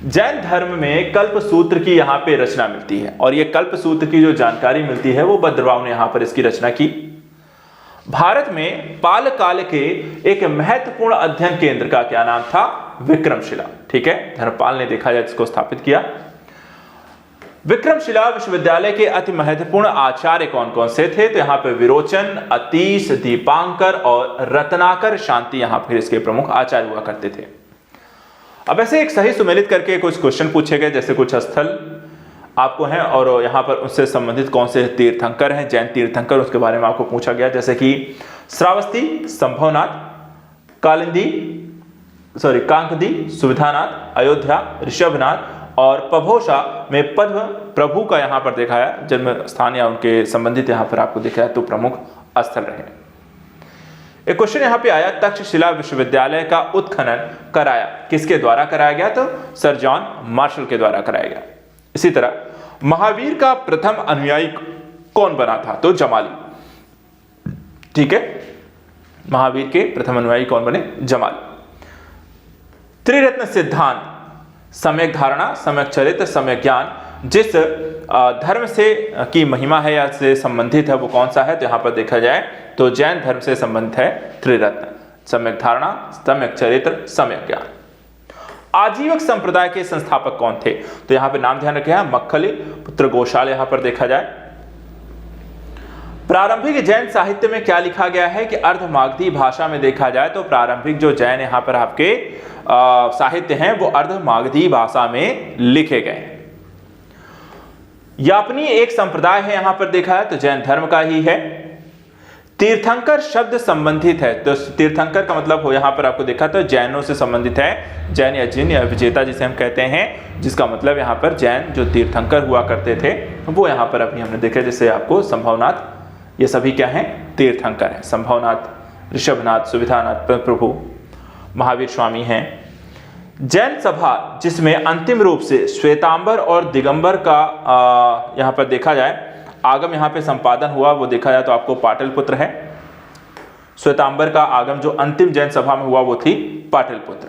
जैन धर्म में कल्प सूत्र की यहां पे रचना मिलती है और ये कल्प सूत्र की जो जानकारी मिलती है वो भद्रवाह ने यहां पर इसकी रचना की। भारत में पाल काल के एक महत्वपूर्ण अध्ययन केंद्र का क्या नाम था? विक्रमशिला। ठीक है, धर्मपाल ने देखा जाए इसको स्थापित किया। विक्रमशिला विश्वविद्यालय के अति महत्वपूर्ण आचार्य कौन कौन से थे? तो यहां पर विरोचन, अतीश, दीपांकर और रत्नाकर शांति यहां पर इसके प्रमुख आचार्य हुआ करते थे। अब ऐसे एक सही सुमेलित करके कुछ क्वेश्चन पूछे गए, जैसे कुछ स्थल आपको हैं और यहां पर उनसे संबंधित कौन से तीर्थंकर हैं, जैन तीर्थंकर, उसके बारे में आपको पूछा गया, जैसे कि श्रावस्ती, संभवनाथ, कांकदी, सुविधानाथ, अयोध्या, ऋषभनाथ और पभोषा में पद्म प्रभु का यहां पर देखा है जन्म स्थान या उनके संबंधित यहां पर आपको देखा है तो प्रमुख स्थल रहे। एक क्वेश्चन यहां पे आया, तक्षशिला विश्वविद्यालय का उत्खनन कराया किसके द्वारा कराया गया? तो सर जॉन मार्शल के द्वारा कराया गया। इसी तरह महावीर का प्रथम अनुयायी कौन बना था? तो जमाली। ठीक है, महावीर के प्रथम अनुयायी कौन बने? जमाली। त्रिरत्न सिद्धांत, सम्यक धारणा, सम्यक चरित्र, सम्यक ज्ञान, जिस धर्म से की महिमा है या से संबंधित है वो कौन सा है? तो यहां पर देखा जाए तो जैन धर्म से संबंधित है त्रिरत्न, सम्यक धारणा, सम्यक चरित्र, सम्यक ज्ञान। आजीवक संप्रदाय के संस्थापक कौन थे? तो यहां पे नाम ध्यान रखें, मक्खली पुत्र गोशाल यहां पर देखा जाए। प्रारंभिक जैन साहित्य में क्या लिखा गया है? कि अर्धमागधी भाषा में देखा जाए तो प्रारंभिक जो जैन यहां पर आपके साहित्य हैं वो अर्धमागधी भाषा में लिखे गए हैं। यापनी एक संप्रदाय है यहां पर देखा है तो जैन धर्म का ही है। तीर्थंकर शब्द संबंधित है तो तीर्थंकर का मतलब हो यहां पर आपको देखा तो जैनों से संबंधित है, जैन या जिन या विजेता जिसे हम कहते हैं, जिसका मतलब यहां पर जैन जो तीर्थंकर हुआ करते थे वो यहां पर अभी हमने देखा, जैसे आपको संभवनाथ, ये सभी क्या हैं? तीर्थंकर हैं। संभवनाथ, ऋषभनाथ, सुविधानाथ प्रभु, महावीर स्वामी हैं। जैन सभा जिसमें अंतिम रूप से श्वेतांबर और दिगंबर का यहां पर देखा जाए आगम यहां पे संपादन हुआ वो देखा जाए तो आपको पाटलिपुत्र है। श्वेतांबर का आगम जो अंतिम जैन सभा में हुआ वो थी पाटलिपुत्र।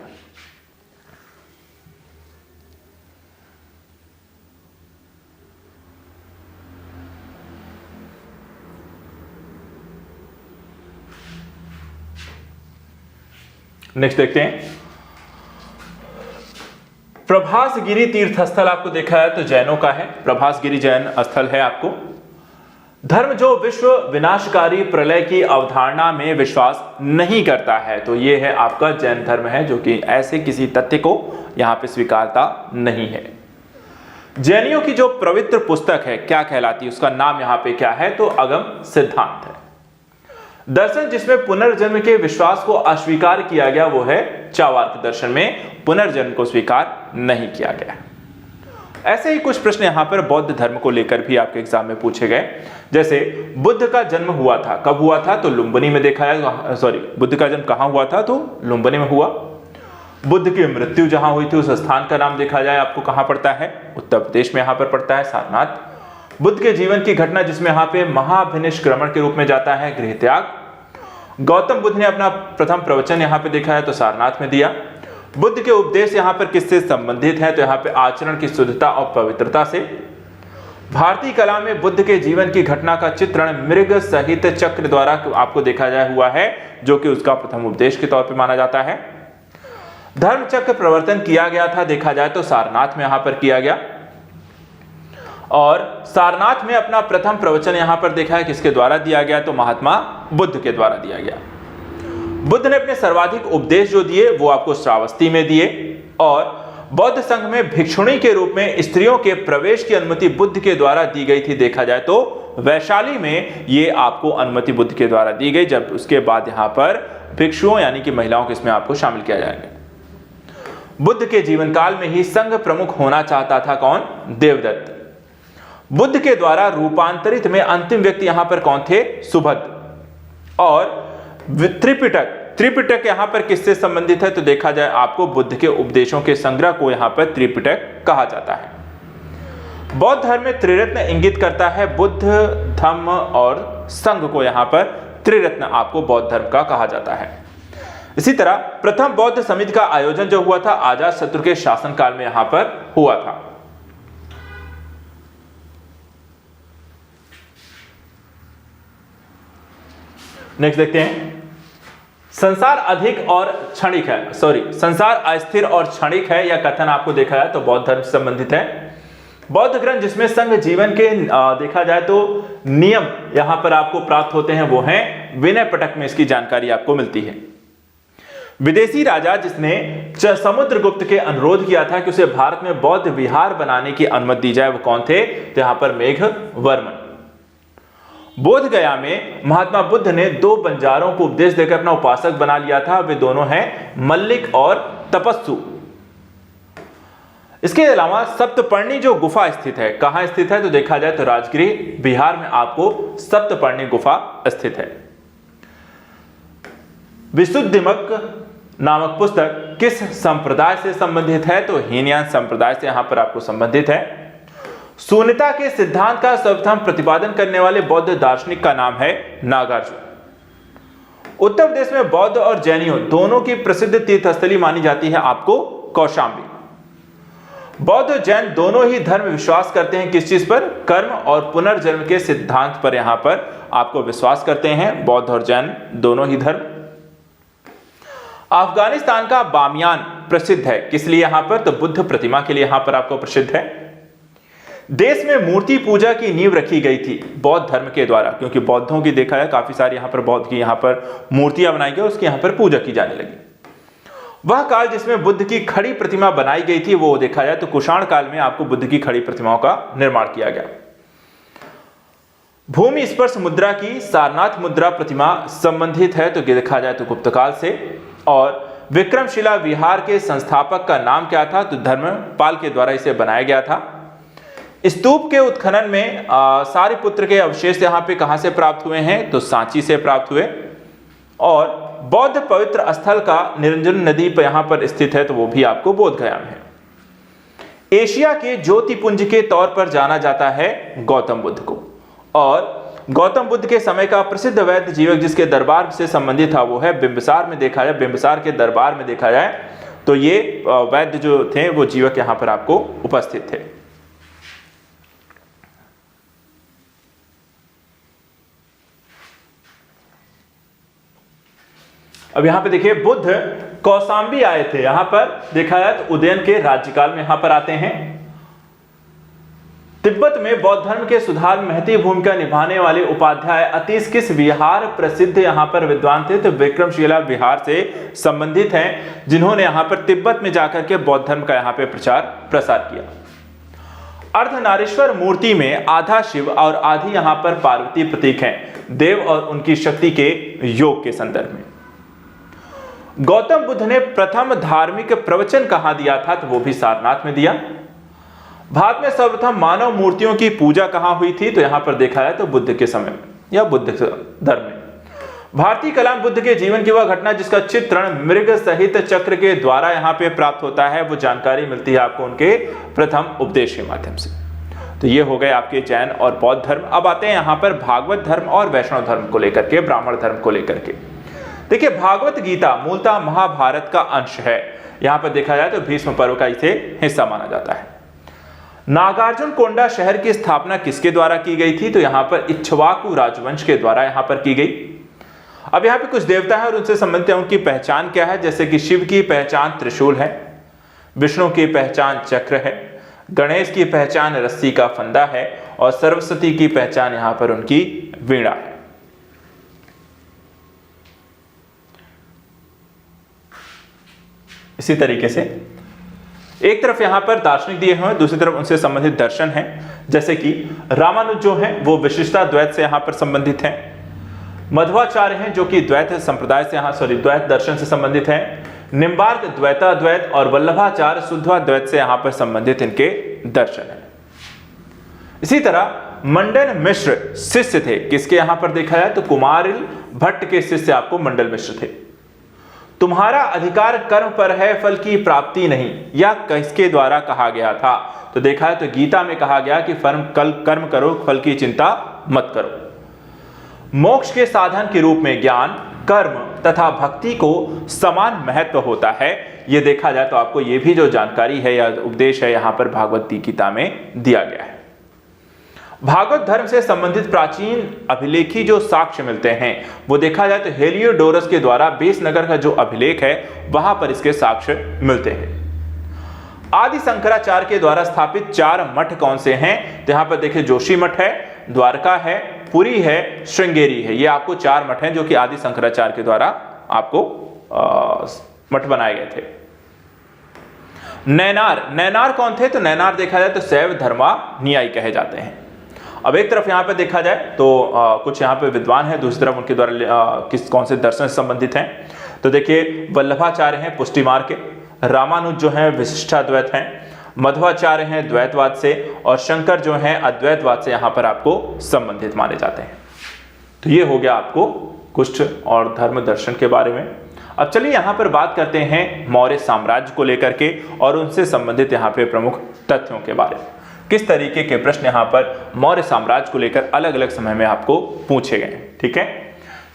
नेक्स्ट देखते हैं, प्रभासगिरी तीर्थ स्थल आपको देखा है तो जैनों का है। प्रभासगिरी जैन स्थल है आपको। धर्म जो विश्व विनाशकारी प्रलय की अवधारणा में विश्वास नहीं करता है तो यह है आपका जैन धर्म है, जो कि ऐसे किसी तथ्य को यहां पे स्वीकारता नहीं है। जैनियों की जो पवित्र पुस्तक है क्या कहलाती है, उसका नाम यहां पे क्या है तो अगम सिद्धांत है। दर्शन जिसमें पुनर्जन्म के विश्वास को अस्वीकार किया गया वो है चार्वाक दर्शन में पुनर्जन्म को स्वीकार नहीं किया गया। ऐसे ही कुछ प्रश्न यहां पर बौद्ध धर्म को लेकर भी आपके एग्जाम में पूछे गए। जैसे बुद्ध का जन्म हुआ था, कब हुआ था तो लुम्बिनी में देखा है, बुद्ध का जन्म कहां हुआ था तो लुम्बिनी में हुआ। बुद्ध की मृत्यु जहां हुई थी उस स्थान का नाम देखा जाए आपको कहां पड़ता है, उत्तर प्रदेश में यहां पर पड़ता है, सारनाथ। बुद्ध के जीवन की घटना जिसमें यहां पे महाभिनिष्क्रमण के रूप में जाता है, गृह त्याग। गौतम बुद्ध ने अपना प्रथम प्रवचन यहां पे देखा है तो सारनाथ में दिया। बुद्ध के उपदेश यहां पर किससे संबंधित है तो यहां पे आचरण की शुद्धता और पवित्रता से। भारतीय कला में बुद्ध के जीवन की घटना का चित्रण मृग सहित चक्र द्वारा आपको देखा जाए हुआ है, जो कि उसका प्रथम उपदेश के तौर पे माना जाता है। धर्म चक्र प्रवर्तन किया गया था देखा जाए तो सारनाथ में यहां पर किया गया, और सारनाथ में अपना प्रथम प्रवचन यहां पर देखा है किसके द्वारा दिया गया तो महात्मा बुद्ध के द्वारा दिया गया। बुद्ध ने अपने सर्वाधिक उपदेश जो दिए वो आपको श्रावस्ती में दिए, और बौद्ध संघ में भिक्षुणी के रूप में स्त्रियों के प्रवेश की अनुमति बुद्ध के द्वारा दी गई थी देखा जाए तो वैशाली में ये आपको अनुमति बुद्ध के द्वारा दी गई, जब उसके बाद यहां पर भिक्षुओं यानी कि महिलाओं को इसमें आपको शामिल किया जाएगा। बुद्ध के जीवन काल में ही संघ प्रमुख होना चाहता था कौन, देवदत्त। बुद्ध के द्वारा रूपांतरित में अंतिम व्यक्ति यहां पर कौन थे, सुभद्र। और त्रिपिटक यहां पर किससे संबंधित है तो देखा जाए आपको बुद्ध के उपदेशों के संग्रह को यहां पर त्रिपिटक कहा जाता है। बौद्ध धर्म में त्रिरत्न इंगित करता है, बुद्ध, धम्म और संघ को यहां पर त्रिरत्न आपको बौद्ध धर्म का कहा जाता है। इसी तरह प्रथम बौद्ध समिति का आयोजन जो हुआ था अजातशत्रु के शासनकाल में यहां पर हुआ था। नेक्स्ट देखते हैं, संसार अधिक और क्षणिक है, संसार अस्थिर और क्षणिक है, यह कथन आपको देखा जाए तो बौद्ध धर्म से संबंधित है। बौद्ध ग्रंथ जिसमें संघ जीवन के देखा जाए तो नियम यहां पर आपको प्राप्त होते हैं वो हैं विनय पिटक में इसकी जानकारी आपको मिलती है। विदेशी राजा जिसने समुद्रगुप्त के अनुरोध किया था कि उसे भारत में बौद्ध विहार बनाने की अनुमति दी जाए वो कौन थे तो यहां पर मेघवर्मन। बोध गया में महात्मा बुद्ध ने 2 बंजारों को उपदेश देकर अपना उपासक बना लिया था, वे दोनों हैं मल्लिक और तपस्सु। इसके अलावा सप्तपर्णी जो गुफा स्थित है, कहां स्थित है तो देखा जाए तो राजगृह बिहार में आपको सप्तपर्णी गुफा स्थित है। विशुद्धिमक नामक पुस्तक किस संप्रदाय से संबंधित है तो हीनयान संप्रदाय से यहां पर आपको संबंधित है। शून्यता के सिद्धांत का सर्वप्रथम प्रतिपादन करने वाले बौद्ध दार्शनिक का नाम है नागार्जुन। उत्तर प्रदेश में बौद्ध और जैनियों दोनों की प्रसिद्ध तीर्थस्थली मानी जाती है आपको कौशाम्बी। बौद्ध और जैन दोनों ही धर्म विश्वास करते हैं किस चीज पर, कर्म और पुनर्जन्म के सिद्धांत पर यहां पर आपको विश्वास करते हैं बौद्ध और जैन दोनों ही धर्म। अफगानिस्तान का बामियान प्रसिद्ध है किस लिए यहां पर तो बुद्ध प्रतिमा के लिए यहां पर आपको प्रसिद्ध है। देश में मूर्ति पूजा की नींव रखी गई थी बौद्ध धर्म के द्वारा, क्योंकि बौद्धों की देखा है काफी सारी यहां पर बौद्ध की यहां पर मूर्तियां बनाई गई, उसकी यहां पर पूजा की जाने लगी। वह काल जिसमें बुद्ध की खड़ी प्रतिमा बनाई गई थी वो देखा जाए तो कुषाण काल में आपको बुद्ध की खड़ी प्रतिमाओं का निर्माण किया गया। भूमि स्पर्श मुद्रा की सारनाथ मुद्रा प्रतिमा संबंधित है तो देखा जाए तो गुप्त काल से। और विक्रमशिला विहार के संस्थापक का नाम क्या था तो धर्मपाल के द्वारा इसे बनाया गया था। स्तूप के उत्खनन में सारिपुत्र के अवशेष यहां पे कहां से प्राप्त हुए हैं तो सांची से प्राप्त हुए। और बौद्ध पवित्र स्थल का निरंजन नदी पर यहां पर स्थित है तो वो भी आपको बोध गया में है। एशिया के ज्योतिपुंज के तौर पर जाना जाता है गौतम बुद्ध को। और गौतम बुद्ध के समय का प्रसिद्ध वैद्य जीवक जिसके दरबार से संबंधित था वो है बिंबिसार में देखा जाए, बिंबिसार के दरबार में देखा जाए तो ये वैद्य जो थे वो जीवक यहां पर आपको उपस्थित थे। अब यहां पे देखिए बुद्ध कौशाम्बी आए थे, यहां पर देखा जाए तो उदयन के राज्यकाल में यहां पर आते हैं। तिब्बत में बौद्ध धर्म के सुधार में महती भूमिका निभाने वाले उपाध्याय अतीश किस विहार प्रसिद्ध यहां पर विद्वान थे? तो विक्रमशिला विहार से संबंधित हैं, जिन्होंने यहां पर तिब्बत में जाकर के बौद्ध धर्म का यहां पे प्रचार प्रसार किया। अर्धनारीश्वर मूर्ति में आधा शिव और आधी यहां पर पार्वती प्रतीक हैं, देव और उनकी शक्ति के योग के संदर्भ में। गौतम बुद्ध ने प्रथम धार्मिक प्रवचन कहां दिया था? तो वो भी सारनाथ में दिया। भारत में सर्वप्रथम मानव मूर्तियों की पूजा कहां हुई थी? तो यहां पर देखा है तो बुद्ध के समय में या बुद्ध धर्म में। भारतीय कला में बुद्ध के जीवन की वह घटना जिसका चित्रण मृग सहित चक्र के द्वारा यहां पे प्राप्त होता है, वो जानकारी मिलती है आपको उनके प्रथम उपदेश के माध्यम से। तो ये हो गए आपके जैन और बौद्ध धर्म। अब आते हैं यहां पर भागवत धर्म और वैष्णव धर्म को लेकर के, ब्राह्मण धर्म को लेकर के। देखिए भागवत गीता मूलतः महाभारत का अंश है, यहां पर देखा जाए तो भीष्म पर्व का इसे हिस्सा माना जाता है। नागार्जुन कोंडा शहर की स्थापना किसके द्वारा की गई थी? तो यहां पर इक्ष्वाकु राजवंश के द्वारा यहां पर की गई। अब यहां पे कुछ देवता है और उनसे संबंधित उनकी पहचान क्या है? जैसे कि शिव की पहचान त्रिशूल है, विष्णु की पहचान चक्र है, गणेश की पहचान रस्सी का फंदा है और सरस्वती की पहचान यहां पर उनकी वीणा है। इसी तरीके से एक तरफ यहां पर दार्शनिक दिए हुए हैं, दूसरी तरफ उनसे संबंधित दर्शन हैं, जैसे कि रामानुज जो हैं वो विशिष्टा द्वैत से यहां पर संबंधित हैं। मध्वाचार्य हैं जो कि द्वैत संप्रदाय से द्वैत दर्शन से संबंधित हैं। निम्बार्क द्वैताद्वैत और वल्लभाचार्य शुद्धाद्वैत से यहां पर संबंधित इनके दर्शन है। इसी तरह मंडन मिश्र शिष्य थे, किसके यहां पर देखा जाए तो कुमारिल भट्ट के शिष्य आपको मंडल मिश्र थे। तुम्हारा अधिकार कर्म पर है, फल की प्राप्ति नहीं, यह किसके द्वारा कहा गया था? तो देखा है तो गीता में कहा गया कि कर्म करो, फल की चिंता मत करो। मोक्ष के साधन के रूप में ज्ञान, कर्म तथा भक्ति को समान महत्व होता है। यह देखा जाए तो आपको यह भी जो जानकारी है या उपदेश है यहां पर भागवत गीता में दिया गया है। भागवत धर्म से संबंधित प्राचीन अभिलेखी जो साक्ष्य मिलते हैं वो देखा जाए तो हेलियोडोरस के द्वारा बेसनगर का जो अभिलेख है वहां पर इसके साक्ष्य मिलते हैं। आदि शंकराचार्य के द्वारा स्थापित 4 मठ कौन से हैं? तो यहां पर देखिए जोशी मठ है, द्वारका है, पुरी है, श्रृंगेरी है। ये आपको 4 मठ हैं जो कि आदि शंकराचार्य के द्वारा आपको मठ बनाए गए थे। नैनार कौन थे? तो नैनार देखा जाए तो शैव धर्मानुयायी कहे जाते हैं। अब एक तरफ यहां पे देखा जाए तो कुछ यहां पे विद्वान हैं, दूसरी तरफ उनके द्वारा कौन से दर्शन से संबंधित हैं। तो देखिए वल्लभाचार्य हैं पुष्टि मार्ग के, रामानुज जो हैं विशिष्टाद्वैत हैं, मध्वाचार्य हैं द्वैतवाद से और शंकर जो हैं अद्वैतवाद से यहां पर आपको संबंधित माने जाते हैं। तो ये हो गया आपको कुछ और धर्म दर्शन के बारे में। अब चलिए यहां पर बात करते हैं मौर्य साम्राज्य को लेकर के और उनसे संबंधित यहां पे प्रमुख तथ्यों के बारे में। किस तरीके के प्रश्न यहां पर मौर्य साम्राज्य को लेकर अलग अलग समय में आपको पूछे गए, ठीक है।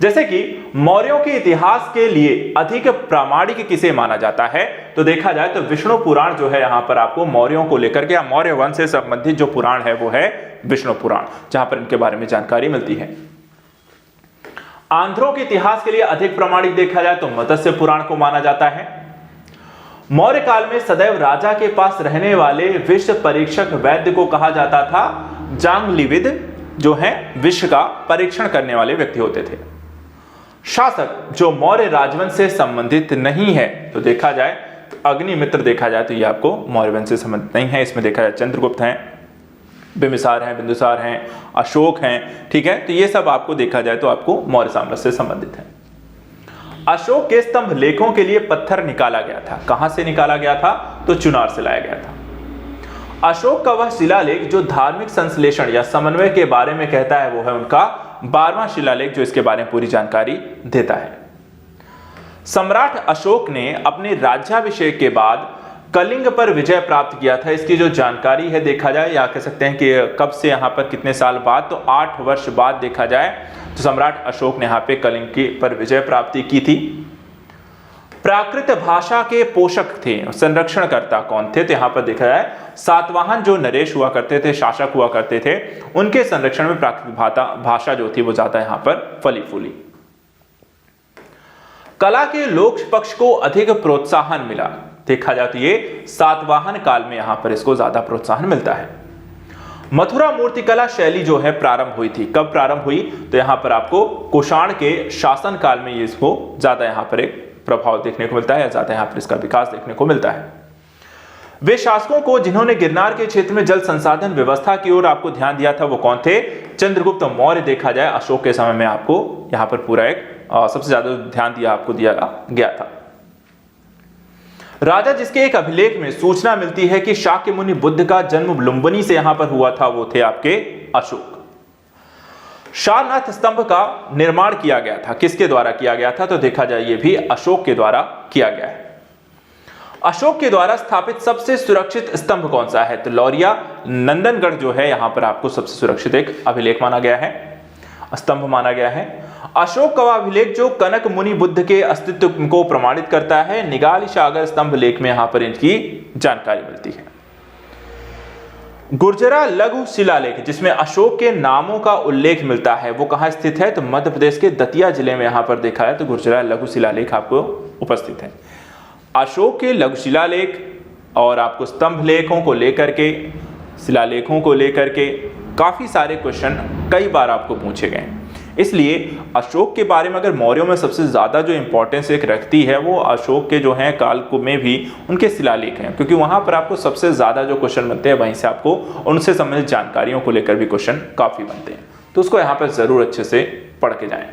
जैसे कि मौर्यों के इतिहास के लिए अधिक प्रामाणिक किसे माना जाता है? तो देखा जाए तो विष्णु पुराण जो है यहां पर आपको मौर्यों को लेकर के मौर्य वंश से संबंधित जो पुराण है वो है विष्णु पुराण, जहां पर इनके बारे में जानकारी मिलती है। आंध्रों के इतिहास के लिए अधिक प्रामाणिक देखा जाए तो मत्स्य पुराण को माना जाता है। मौर्य काल में सदैव राजा के पास रहने वाले विष परीक्षक वैद्य को कहा जाता था जांगलीविद, जो है विष का परीक्षण करने वाले व्यक्ति होते थे। शासक जो मौर्य राजवंश से संबंधित नहीं है तो देखा जाए तो अग्निमित्र देखा जाए तो ये आपको मौर्य वंश से संबंधित नहीं है। इसमें देखा जाए चंद्रगुप्त हैं, बिंबिसार हैं, बिंदुसार हैं, अशोक हैं, ठीक है। तो ये सब आपको देखा जाए तो आपको मौर्य साम्राज्य से संबंधित है। अशोक के स्तंभ लेखों के लिए पत्थर निकाला गया था, कहां से निकाला गया था? तो चुनार से लाया गया था। अशोक का वह शिलालेख जो धार्मिक संश्लेषण या समन्वय के बारे में कहता है वो है उनका 12वां शिलालेख, जो इसके बारे में पूरी जानकारी देता है। सम्राट अशोक ने अपने राज्याभिषेक के बाद कलिंग पर विजय प्राप्त किया था, इसकी जो जानकारी है देखा जाए, या कह सकते हैं कि कब से यहाँ पर कितने साल बाद, तो 8 वर्ष बाद देखा जाए तो सम्राट अशोक ने यहाँ पे कलिंग की पर विजय प्राप्ति की थी। प्राकृत भाषा के पोषक थे, संरक्षणकर्ता कौन थे, तो यहाँ पर देखा जाए सातवाहन जो नरेश हुआ करते थे, शासक हुआ करते थे, उनके संरक्षण में प्राकृत भाषा जो थी वो ज्यादा यहाँ पर फली फूली। कला के लोक पक्ष को अधिक प्रोत्साहन मिला, देखा जाए तो ये सातवाहन काल में यहां पर इसको ज्यादा प्रोत्साहन मिलता है। मथुरा मूर्तिकला शैली जो है प्रारंभ हुई थी, कब प्रारंभ हुई, तो यहां पर आपको कुषाण के शासन काल में ये इसको ज्यादा यहां पर एक प्रभाव देखने को मिलता है, ज्यादा यहां पर इसका विकास देखने को मिलता है। वे शासकों को जिन्होंने गिरनार के क्षेत्र में जल संसाधन व्यवस्था की ओर आपको ध्यान दिया था वो कौन थे, चंद्रगुप्त मौर्य। देखा जाए अशोक के समय में आपको यहां पर पूरा एक सबसे ज्यादा ध्यान दिया आपको दिया गया था। राजा जिसके एक अभिलेख में सूचना मिलती है कि शाक्य मुनि बुद्ध का जन्म लुम्बिनी से यहां पर हुआ था, वो थे आपके अशोक। सारनाथ स्तंभ का निर्माण किया गया था, किसके द्वारा किया गया था, तो देखा जाए ये भी अशोक के द्वारा किया गया है। अशोक के द्वारा स्थापित सबसे सुरक्षित स्तंभ कौन सा है, तो लौरिया नंदनगढ़ जो है यहां पर आपको सबसे सुरक्षित एक अभिलेख माना गया है, स्तंभ माना गया है। अशोक का अभिलेख जो कनक मुनि बुद्ध के अस्तित्व को प्रमाणित करता है, निगाली सागर स्तंभ लेख में यहां पर इनकी जानकारी मिलती है। गुर्जरा लघु शिलालेख जिसमें अशोक के नामों का उल्लेख मिलता है, वो कहां स्थित है, तो मध्य प्रदेश के दतिया जिले में यहां पर देखा है तो गुर्जरा लघु शिलालेख आपको उपस्थित है। अशोक के लघु शिलालेख और आपको स्तंभ लेखों को लेकर के, शिलालेखों को लेकर के काफी सारे क्वेश्चन कई बार आपको पूछे गए, इसलिए अशोक के बारे में अगर मौर्यों में सबसे ज्यादा जो इंपॉर्टेंस एक रखती है वो अशोक के जो हैं काल में भी उनके शिलालेख हैं, क्योंकि वहां पर आपको सबसे ज्यादा जो क्वेश्चन बनते हैं वहीं से आपको उनसे संबंधित जानकारियों को लेकर भी क्वेश्चन काफी बनते हैं, तो उसको यहां पर जरूर अच्छे से पढ़ के जाएं।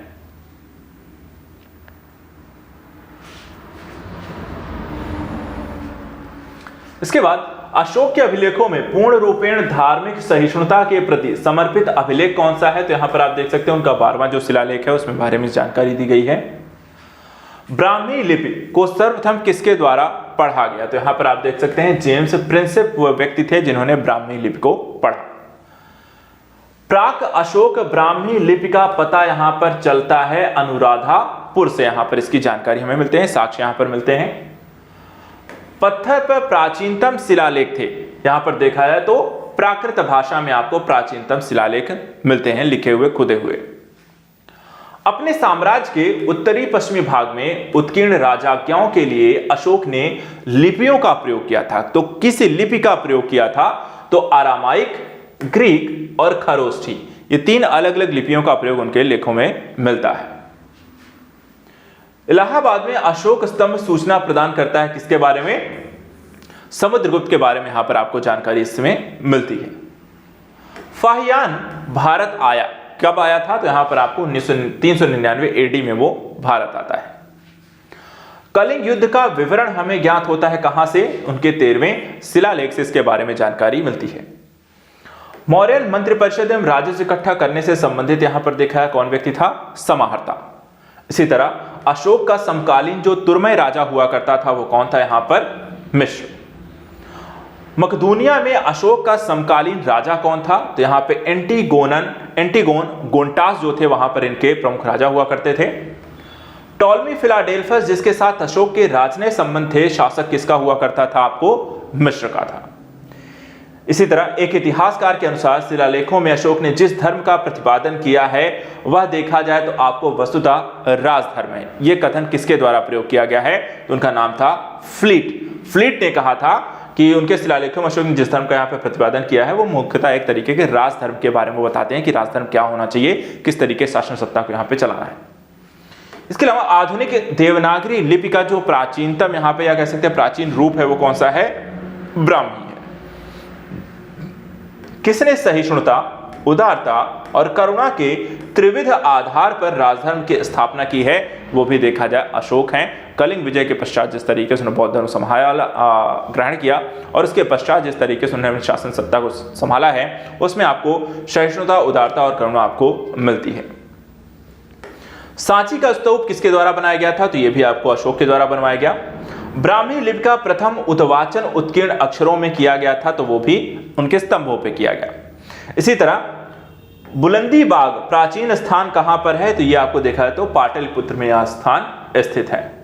इसके बाद अशोक के अभिलेखों में पूर्ण रूपेण धार्मिक सहिष्णुता के प्रति समर्पित अभिलेख कौन सा है, तो यहां पर आप देख सकते हैं उनका 12वां जो शिलालेख है उसमें बारे में जानकारी दी गई है। ब्राह्मी लिपि को सर्वप्रथम किसके द्वारा पढ़ा गया, तो यहां पर आप देख सकते हैं जेम्स प्रिंसेप वो व्यक्ति थे जिन्होंने ब्राह्मी लिपि को पढ़ा। प्राक अशोक ब्राह्मी लिपि का पता यहां पर चलता है अनुराधापुर से, यहां पर इसकी जानकारी हमें मिलते हैं, साक्ष्य यहां पर मिलते हैं। पत्थर पर प्राचीनतम शिलालेख थे, यहां पर देखा जाए तो प्राकृत भाषा में आपको प्राचीनतम शिलालेख मिलते हैं, लिखे हुए, खुदे हुए। अपने साम्राज्य के उत्तरी पश्चिमी भाग में उत्कीर्ण राजज्ञाओं के लिए अशोक ने लिपियों का प्रयोग किया था, तो किस लिपि का प्रयोग किया था, तो अरामाइक, ग्रीक और खरोष्ठी, ये 3 अलग अलग लिपियों का प्रयोग उनके लेखों में मिलता है। इलाहाबाद में अशोक स्तंभ सूचना प्रदान करता है किसके बारे में, समुद्रगुप्त के बारे में यहां पर आपको जानकारी इसमें मिलती है। फाहियान भारत आया, कब आया था, तो यहां पर आपको 399 एडी में वो भारत आता है। कलिंग युद्ध का विवरण हमें ज्ञात होता है कहां से, उनके 13वें शिलालेख से इसके बारे में जानकारी मिलती है। मौर्यन मंत्रिपरिषद एवं राजस्व इकट्ठा करने से संबंधित यहां पर देखा है कौन व्यक्ति था, समाहर्ता। इसी तरह अशोक का समकालीन जो तुर्मय राजा हुआ करता था वो कौन था, यहां पर मिश्र। मकदूनिया में अशोक का समकालीन राजा कौन था, तो यहां पे एंटीगोन गोंटास जो थे वहां पर इनके प्रमुख राजा हुआ करते थे। टॉलमी फिलाडेल्फस जिसके साथ अशोक के राजनय संबंध थे, शासक किसका हुआ करता था, आपको मिश्र का था। इसी तरह एक इतिहासकार के अनुसार शिलालेखों में अशोक ने जिस धर्म का प्रतिपादन किया है वह देखा जाए तो आपको वस्तुतः राजधर्म है। यह कथन किसके द्वारा प्रयोग किया गया है, तो उनका नाम था फ्लीट ने कहा था कि उनके शिलालेखों में अशोक ने जिस धर्म का यहाँ पे प्रतिपादन किया है वो मुख्यतः एक तरीके के राजधर्म के बारे में बताते हैं कि राजधर्म क्या होना चाहिए, किस तरीके शासन सत्ता को यहाँ पे चलाना है। इसके अलावा आधुनिक देवनागरी लिपि का जो प्राचीनतम यहाँ पे या कह सकते हैं प्राचीन रूप है वो कौन सा है, ब्राह्मी है। किसने सहिष्णुता, उदारता और करुणा के त्रिविध आधार पर राजधर्म की स्थापना की है, वो भी देखा जाए अशोक हैं। कलिंग विजय के पश्चात जिस तरीके से उन्होंने बौद्ध धर्म ग्रहण किया और उसके पश्चात जिस तरीके से उन्होंने शासन सत्ता को संभाला है उसमें आपको सहिष्णुता, उदारता और करुणा आपको मिलती है। सांची का स्तूप किसके द्वारा बनाया गया था, तो यह भी आपको अशोक के द्वारा बनवाया गया। ब्राह्मी लिपि का प्रथम उद्वाचन उत्कीर्ण अक्षरों में किया गया था, तो वो भी उनके स्तंभों पे किया गया। इसी तरह बुलंदी बाग प्राचीन स्थान कहां पर है, तो ये आपको देखा है तो पाटलिपुत्र में यह स्थान स्थित है।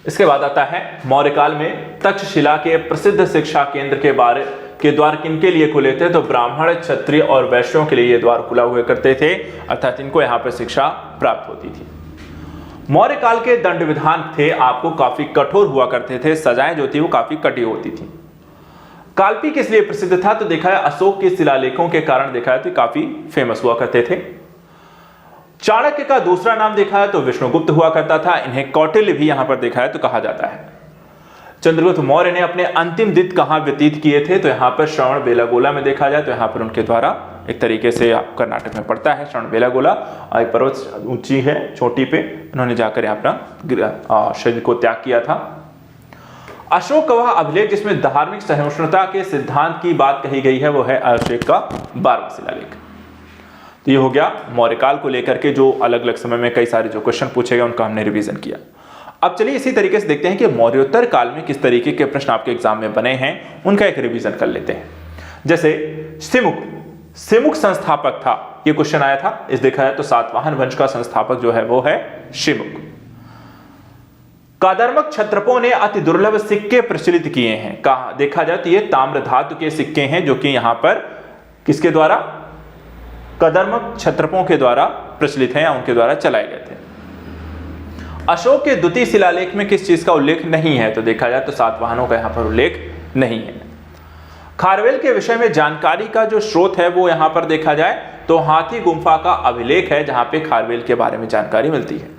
इसके बाद आता है मौर्यकाल में तक्षशिला के प्रसिद्ध शिक्षा केंद्र के द्वार किनके लिए खुले थे, तो ब्राह्मण, क्षत्रिय और वैश्यों के लिए ये द्वार खुला हुआ करते थे, अर्थात इनको यहाँ पर शिक्षा प्राप्त होती थी। मौर्य काल के दंड विधान थे आपको काफी कठोर हुआ करते थे, सजाएं जो थी वो काफी कटी होती थी। कालपी किस लिए प्रसिद्ध था, तो देखा है अशोक के शिलालेखों के कारण देखा है तो काफी फेमस हुआ करते थे। चाणक्य का दूसरा नाम देखा है तो विष्णुगुप्त हुआ करता था, इन्हें कौटिल्य भी यहां पर देखा है तो कहा जाता है। चंद्रगुप्त मौर्य ने अपने अंतिम दिन कहां व्यतीत किए थे, तो यहां पर श्रवण बेलागोला में देखा जाए तो यहां पर उनके द्वारा एक तरीके से आप कर्नाटक में पड़ता है श्रवण बेलागोला, एक पर्वत ऊंची है चोटी पे, उन्होंने जाकर अपना शरीर को त्याग किया था। अशोक का वह अभिलेख जिसमें धार्मिक सहिष्णुता के सिद्धांत की बात कही गई है वो है अशोक का 12वां शिलालेख। तो ये हो गया मौर्यकाल को लेकर के जो अलग अलग समय में कई सारे जो क्वेश्चन पूछे गए उनका हमने रिवीजन किया। अब चलिए इसी तरीके से देखते हैं कि मौर्योत्तर काल में किस तरीके के प्रश्न आपके एग्जाम में बने हैं, उनका एक रिवीजन कर लेते हैं। जैसे सिमुक संस्थापक था, ये क्वेश्चन आया था। इस देखा जाए तो सातवाहन वंश का संस्थापक जो है वो है शिमुक। कादर्मक क्षत्रपों ने अति दुर्लभ सिक्के प्रचलित किए हैं, कहा देखा जाए तो ये ताम्र धातु के सिक्के हैं जो कि यहां पर किसके द्वारा, कादर्मक क्षत्रपों के द्वारा प्रचलित हैं या उनके द्वारा चलाए गए थे। अशोक के द्वितीय शिलालेख में किस चीज का उल्लेख नहीं है, तो देखा जाए तो सातवाहनों का यहां पर उल्लेख नहीं है। खारवेल के विषय में जानकारी का जो स्रोत है वो यहां पर देखा जाए तो हाथी गुम्फा का अभिलेख है जहां पे खारवेल के बारे में जानकारी मिलती है।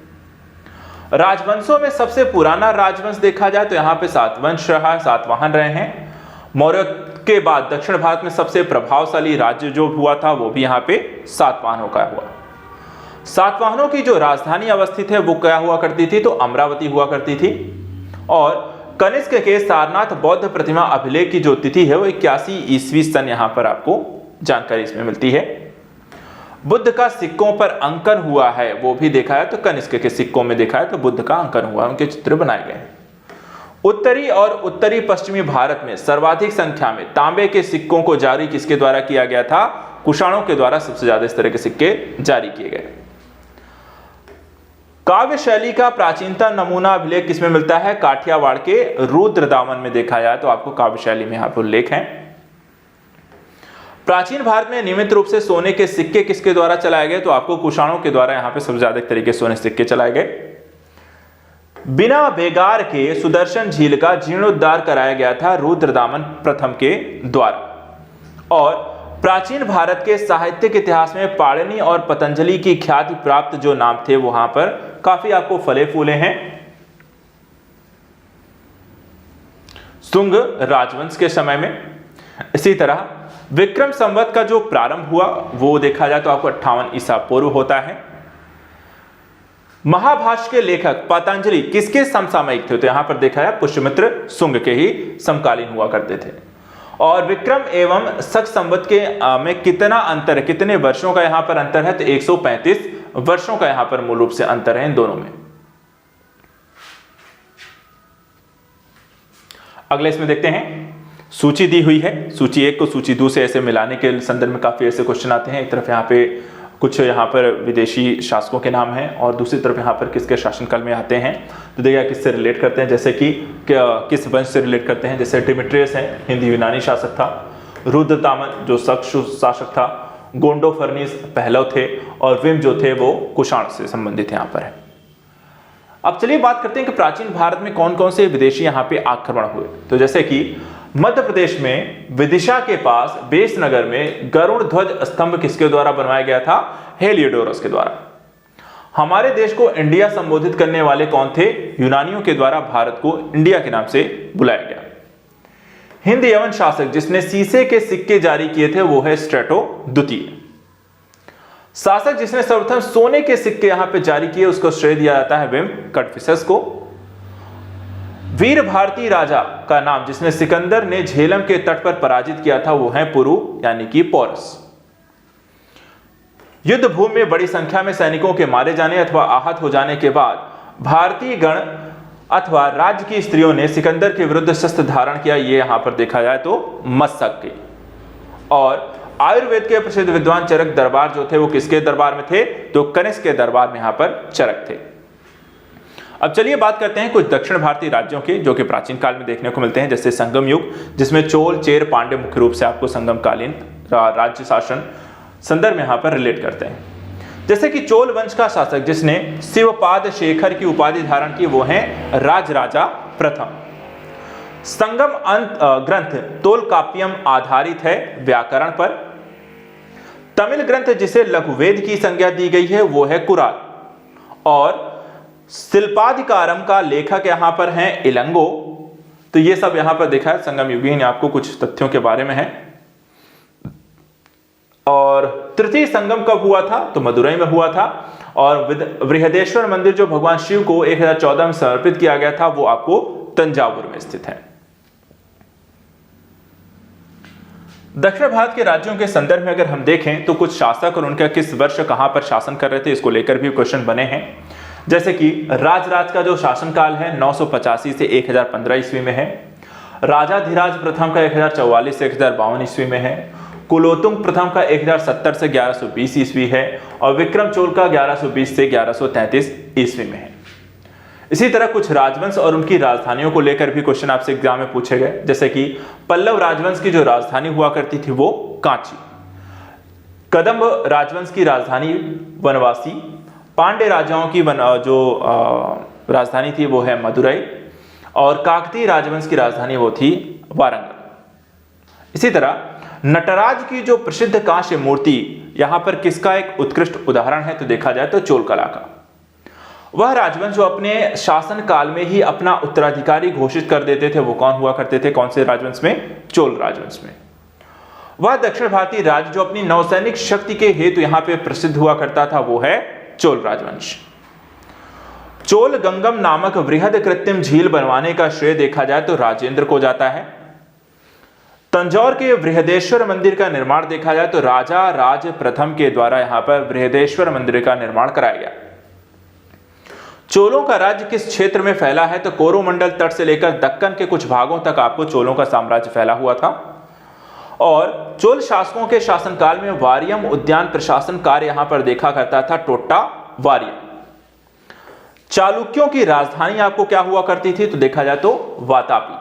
राजवंशों में सबसे पुराना राजवंश देखा जाए तो यहां पे सातवंश रहा, सातवाहन रहे हैं। मौर्य के बाद दक्षिण भारत में सबसे प्रभावशाली राज्य जो हुआ था वो भी यहां पे सातवाहनों का हुआ। सातवाहनों की जो राजधानी अवस्थित है वो क्या हुआ करती थी, तो अमरावती हुआ करती थी। और कनिष्क के सारनाथ बौद्ध प्रतिमा अभिलेख की जो तिथि है वो 81 ईस्वी सन यहां पर आपको जानकारी इसमें मिलती है। बुद्ध का सिक्कों पर अंकन हुआ है वो भी देखा है तो कनिष्क के सिक्कों में देखा है तो बुद्ध का अंकन हुआ, उनके चित्र बनाए गए हैं। उत्तरी और उत्तरी पश्चिमी भारत में सर्वाधिक संख्या में तांबे के सिक्कों को जारी किसके द्वारा किया गया था, कुषाणों के द्वारा सबसे ज्यादा इस तरह के सिक्के जारी किए गए। काव्य शैली का प्राचीनतम नमूना अभिलेख किसमें मिलता है, काठियावाड़ के रुद्रदामन में देखा जाए तो आपको काव्य शैली में यहां पर उल्लेख है। प्राचीन भारत में नियमित रूप से सोने के सिक्के किसके द्वारा चलाए गए, तो आपको कुषाणों के द्वारा यहां पे सबसे ज्यादा तरीके सोने सिक्के चलाए गए। बिना बेगार के सुदर्शन झील का जीर्णोद्धार कराया गया था रुद्रदामन प्रथम के द्वारा। और प्राचीन भारत के साहित्यिक इतिहास में पाणिनि और पतंजलि की ख्याति प्राप्त जो नाम थे वहां पर काफी आपको फले फूले हैं। सुंग राजवंश के समय में। इसी तरह विक्रम संवत का जो प्रारंभ हुआ वो देखा जाए तो आपको 58 ईसा पूर्व होता है। महाभाष्य के लेखक पतंजलि किसके समसामयिक थे, तो यहां पर देखा है पुष्यमित्र सुंग के ही समकालीन हुआ करते थे। और विक्रम एवं शक संवत के में कितना अंतर है, कितने वर्षों का यहां पर अंतर है, तो 135 वर्षों का यहां पर मूल रूप से अंतर है इन दोनों में। अगले इसमें देखते हैं सूची दी हुई है, सूची 1 को सूची 2 से ऐसे मिलाने के संदर्भ में काफी ऐसे क्वेश्चन आते हैं। एक तरफ यहाँ पे कुछ यहाँ पर विदेशी शासकों के नाम हैं और दूसरी तरफ यहाँ पर किसके शासनकाल में आते हैं, तो देखिए किससे रिलेट करते हैं, जैसे कि किस वंश से रिलेट करते हैं। जैसे डिमिट्रियस है, हिंदी यूनानी शासक था। रुद्रदामन जो शक शासक था। गोंडोफर्निस पहलव थे और विम जो थे वो कुषाण से संबंधित यहाँ पर है। अब चलिए बात करते हैं कि प्राचीन भारत में कौन कौन से विदेशी यहाँ पे आक्रमण हुए। तो जैसे कि मध्य प्रदेश में विदिशा के पास बेसनगर में गरुड़ ध्वज स्तंभ किसके द्वारा बनवाया गया था, हेलियोडोरस के द्वारा। हमारे देश को इंडिया संबोधित करने वाले कौन थे, यूनानियों के द्वारा भारत को इंडिया के नाम से बुलाया गया। हिंद यवन शासक जिसने शीशे के सिक्के जारी किए थे वो है स्ट्रेटो द्वितीय। शासक जिसने सर्वप्रथम सोने के सिक्के यहां पे जारी किए उसको श्रेय दिया जाता है विम कटफिसस को। वीर भारती राजा का नाम जिसने सिकंदर ने झेलम के तट पर पराजित किया था वो है पुरु यानी कि पोरस। युद्ध भूमि में बड़ी संख्या में सैनिकों के मारे जाने अथवा आहत हो जाने के बाद भारतीय गण अथवा राज्य की स्त्रियों ने सिकंदर के विरुद्ध शस्त्र धारण किया। ये यहां पर देखा जाए तो मत्स्यज्ञ। और आयुर्वेद के प्रसिद्ध विद्वान चरक दरबार जो थे वो किसके दरबार में थे? तो कनिष्क के दरबार में यहां पर चरक थे। अब चलिए बात करते हैं कुछ दक्षिण भारतीय राज्यों के जो कि प्राचीन काल में देखने को मिलते हैं, जैसे संगम युग, जिसमें चोल, चेर, पांड्य मुख्य रूप से आपको संगम कालीन राज्य शासन संदर्भ में यहां पर रिलेट करते हैं। जैसे कि चोल वंश का शासक जिसने शिवपाद शेखर की उपाधि धारण की वो है राजराजा प्रथम। संगम ग्रंथ तोलकाप्पियम आधारित है व्याकरण पर। तमिल ग्रंथ जिसे लघुवेद की संज्ञा दी गई है वो है कुराल। और शिल्पाधिकारम का लेखक यहां पर है इलंगो। तो ये सब यहां पर देखा है संगम युगीन, आपको कुछ तथ्यों के बारे में है। और तृतीय संगम कब हुआ था? तो मदुरई में हुआ था। और बृहदेश्वर मंदिर जो भगवान शिव को 1014 में समर्पित किया गया था वो आपको तंजावुर में स्थित है। दक्षिण भारत के राज्यों के संदर्भ में अगर हम देखें तो कुछ शासक और उनका किस वर्ष कहां पर शासन कर रहे थे इसको लेकर भी क्वेश्चन बने हैं। जैसे कि राजराज का जो शासनकाल है 985 से 1015 ईस्वी में है। राजाधिराज प्रथम का 1044 से 1052 ईस्वी में है। कुलोतुंग प्रथम का 1070 से 1120 ईस्वी है। और विक्रम चोल का 1120 से 1133 ईस्वी में है। इसी तरह कुछ राजवंश और उनकी राजधानियों को लेकर भी क्वेश्चन आपसे एग्जाम में पूछे गए। जैसे कि पल्लव राजवंश की जो राजधानी हुआ करती थी वो कांची। कदंब राजवंश की राजधानी वनवासी। पांड्य राजाओं की जो राजधानी थी वो है मदुरई। और काकतीय राजवंश की राजधानी वो थी वारंगल। इसी तरह नटराज की जो प्रसिद्ध कांस्य मूर्ति यहां पर किसका एक उत्कृष्ट उदाहरण है? तो देखा जाए तो चोल कला का। वह राजवंश जो अपने शासन काल में ही अपना उत्तराधिकारी घोषित कर देते थे वो कौन हुआ करते थे? कौन से राजवंश में? चोल राजवंश में। वह दक्षिण भारतीय राज्य जो अपनी नौसैनिक शक्ति के हेतु यहां पे प्रसिद्ध हुआ करता था वो है चोल राजवंश। चोल गंगम नामक वृहद कृत्रिम झील बनवाने का श्रेय देखा जाए तो राजेंद्र को जाता है। तंजौर के बृहदेश्वर मंदिर का निर्माण देखा जाए तो राजा राज प्रथम के द्वारा यहां पर बृहदेश्वर मंदिर का निर्माण कराया गया। चोलों का राज्य किस क्षेत्र में फैला है? तो कोरोमंडल तट से लेकर दक्कन के कुछ भागों तक आपको चोलों का साम्राज्य फैला हुआ था। और चोल शासकों के शासनकाल में वारियम उद्यान प्रशासन कार्य यहां पर देखा करता था टोट्टा वारियम। चालुक्यों की राजधानी आपको क्या हुआ करती थी? तो देखा जाए तो वातापी।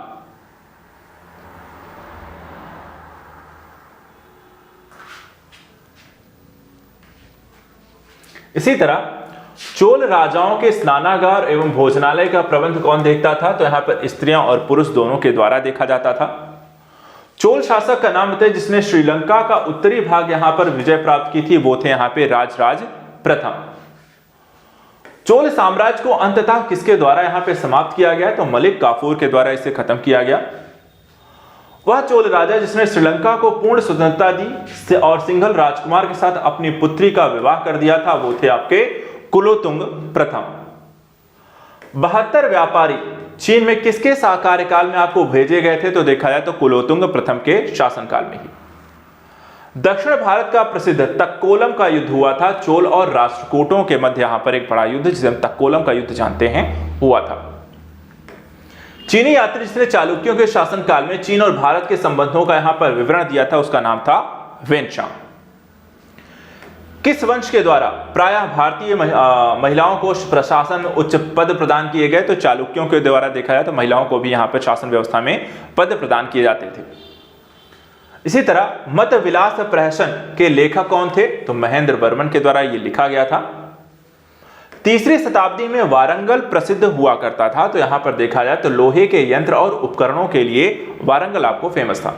इसी तरह चोल राजाओं के स्नानागार एवं भोजनालय का प्रबंध कौन देखता था? तो यहां पर स्त्रियां और पुरुष दोनों के द्वारा देखा जाता था। चोल शासक का नाम था जिसने श्रीलंका का उत्तरी भाग यहां पर विजय प्राप्त की थी वो थे यहां पे राजराज प्रथम। चोल साम्राज्य को अंततः किसके द्वारा यहां पे समाप्त किया गया? तो मलिक काफूर के द्वारा इसे खत्म किया गया। वह चोल राजा जिसने श्रीलंका को पूर्ण स्वतंत्रता दी और सिंघल राजकुमार के साथ अपनी पुत्री का विवाह कर दिया था वो थे आपके कुलोतुंग प्रथम। 72 व्यापारी चीन में किसके कार्यकाल में आपको भेजे गए थे? तो देखा जाए तो कुलोतुंग प्रथम के शासनकाल में ही। दक्षिण भारत का प्रसिद्ध तक्कोलम का युद्ध हुआ था चोल और राष्ट्रकूटों के मध्य। यहां पर एक बड़ा युद्ध जिसे हम तक्कोलम का युद्ध जानते हैं हुआ था। चीनी यात्री जिसने चालुक्यों के शासनकाल में चीन और भारत के संबंधों का यहां पर विवरण दिया था उसका नाम था वेनशांग। किस वंश के द्वारा प्रायः भारतीय महिलाओं को प्रशासन में उच्च पद प्रदान किए गए? तो चालुक्यों के द्वारा देखा जाए तो महिलाओं को भी यहां पर शासन व्यवस्था में पद प्रदान किए जाते थे। इसी तरह मत विलास प्रहसन के लेखक कौन थे? तो महेंद्र वर्मन के द्वारा यह लिखा गया था। तीसरी शताब्दी में वारंगल प्रसिद्ध हुआ करता था। तो यहां पर देखा जाए तो लोहे के यंत्र और उपकरणों के लिए वारंगल आपको फेमस था।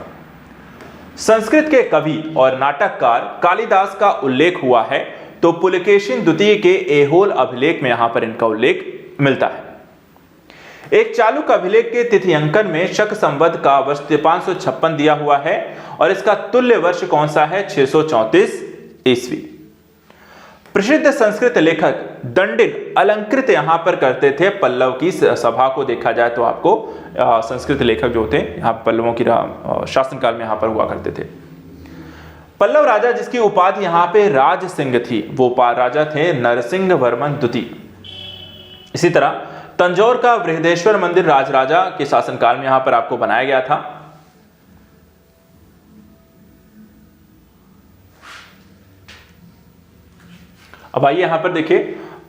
संस्कृत के कवि और नाटककार कालिदास का उल्लेख हुआ है तो पुलकेशिन द्वितीय के ऐहोल अभिलेख में यहां पर इनका उल्लेख मिलता है। एक चालुक अभिलेख के तिथियांकन में शक संवत का वर्ष 556 दिया हुआ है और इसका तुल्य वर्ष कौन सा है? 634 ईस्वी। प्रसिद्ध संस्कृत लेखक दंडिन अलंकृत यहां पर करते थे पल्लव की सभा को। देखा जाए तो आपको संस्कृत लेखक जो थे यहां पल्लवों की शासनकाल में यहां पर हुआ करते थे। पल्लव राजा जिसकी उपाधि यहां पे राज सिंह थी, वो राजा थे नरसिंह वर्मन द्वितीय। इसी तरह तंजौर का बृहदेश्वर मंदिर राजराजा के शासनकाल में यहां पर आपको बनाया गया था। अब आइए यहां पर देखिए,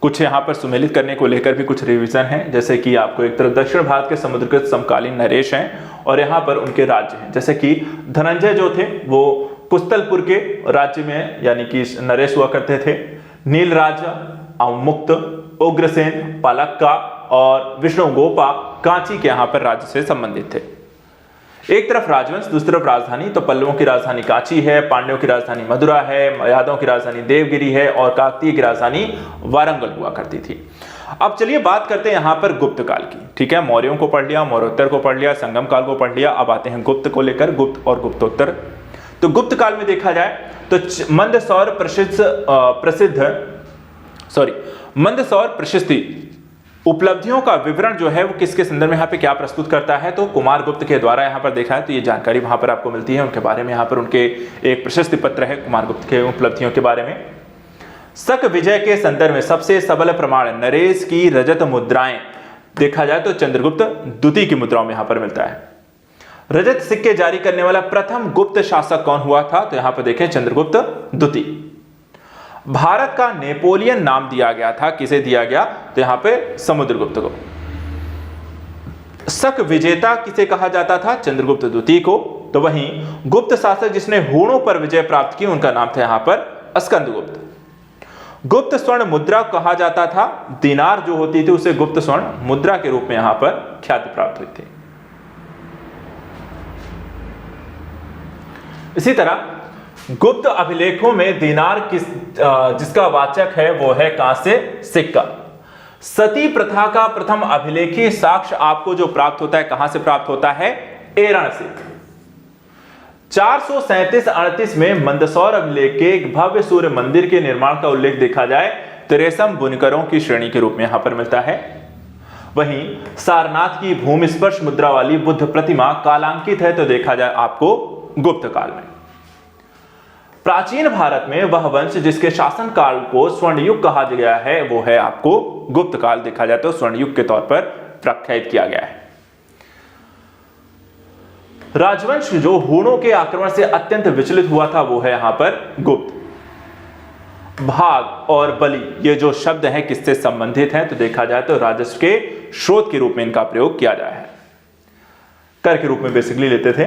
कुछ यहां पर सुमेलित करने को लेकर भी कुछ रिवीजन है, जैसे कि आपको एक तरफ दक्षिण भारत के समुद्रगत समकालीन नरेश हैं और यहां पर उनके राज्य हैं, जैसे कि धनंजय जो थे वो कुस्तलपुर के राज्य में यानी कि नरेश हुआ करते थे। नील राजा, मुक्त, उग्रसेन पालक्का और विष्णुगोपा कांची के यहां पर राज्य से संबंधित थे। एक तरफ राजवंश, दूसरी तरफ राजधानी, तो पल्लवों की राजधानी कांची है, पांड्यों की राजधानी मदुरा है, यादवों की राजधानी देवगिरी है और काकतीय की राजधानी वारंगल हुआ करती थी। अब चलिए बात करते हैं यहां पर गुप्त काल की। ठीक है, मौर्यों को पढ़ लिया, मौर्योत्तर को पढ़ लिया, संगम काल को पढ़ लिया। अब आते हैं गुप्त को लेकर, गुप्त और गुप्तोत्तर। तो गुप्त काल में देखा जाए तो मंदसौर प्रशस्ति उपलब्धियों का विवरण जो है वो किसके संदर्भ में यहाँ पे क्या प्रस्तुत करता है, तो कुमार गुप्त के द्वारा यहाँ पर देखा है। तो ये जानकारी वहां पर आपको मिलती है उनके बारे में। यहाँ पर उनके एक प्रशस्ति पत्र है कुमार गुप्त के उपलब्धियों के बारे में। शक विजय के संदर्भ में सबसे सबल प्रमाण नरेश की रजत मुद्राएं देखा जाए तो चंद्रगुप्त द्वितीय की मुद्राओं में यहाँ पर मिलता है। रजत सिक्के जारी करने वाला प्रथम गुप्त शासक कौन हुआ था, तो यहाँ पर देखें चंद्रगुप्त द्वितीय। भारत का नेपोलियन नाम दिया गया था, किसे दिया गया, तो यहां पे समुद्रगुप्त को। शक विजेता किसे कहा जाता था, चंद्रगुप्त द्वितीय को। तो वहीं गुप्त शासक जिसने हूणों पर विजय प्राप्त की उनका नाम था यहां पर स्कंदगुप्त। गुप्त स्वर्ण मुद्रा कहा जाता था, दिनार जो होती थी उसे गुप्त स्वर्ण मुद्रा के रूप में यहां पर ख्याति प्राप्त हुई थी। इसी तरह गुप्त अभिलेखों में दिनार जिसका वाचक है वो है कांस्य सिक्का। सती प्रथा का प्रथम अभिलेखीय साक्ष्य आपको जो प्राप्त होता है कहां से प्राप्त होता है, एरण से। 437-38 में मंदसौर अभिलेख के एक भव्य सूर्य मंदिर के निर्माण का उल्लेख देखा जाए तो रेशम बुनकरों की श्रेणी के रूप में यहां पर मिलता है। वहीं सारनाथ की भूमि स्पर्श मुद्रा वाली बुद्ध प्रतिमा कालांकित है तो देखा जाए आपको गुप्त काल में। प्राचीन भारत में वह वंश जिसके शासन काल को स्वर्ण युग कहा गया है वो है आपको गुप्त काल, देखा जाए तो स्वर्ण युग के तौर पर प्रख्यात किया गया है। राजवंश जो हूणों के आक्रमण से अत्यंत विचलित हुआ था वो है यहां पर गुप्त। भाग और बलि ये जो शब्द हैं किससे संबंधित हैं, तो देखा जाए तो राजस्व के स्रोत के रूप में इनका प्रयोग किया जाए है, कर के रूप में बेसिकली लेते थे।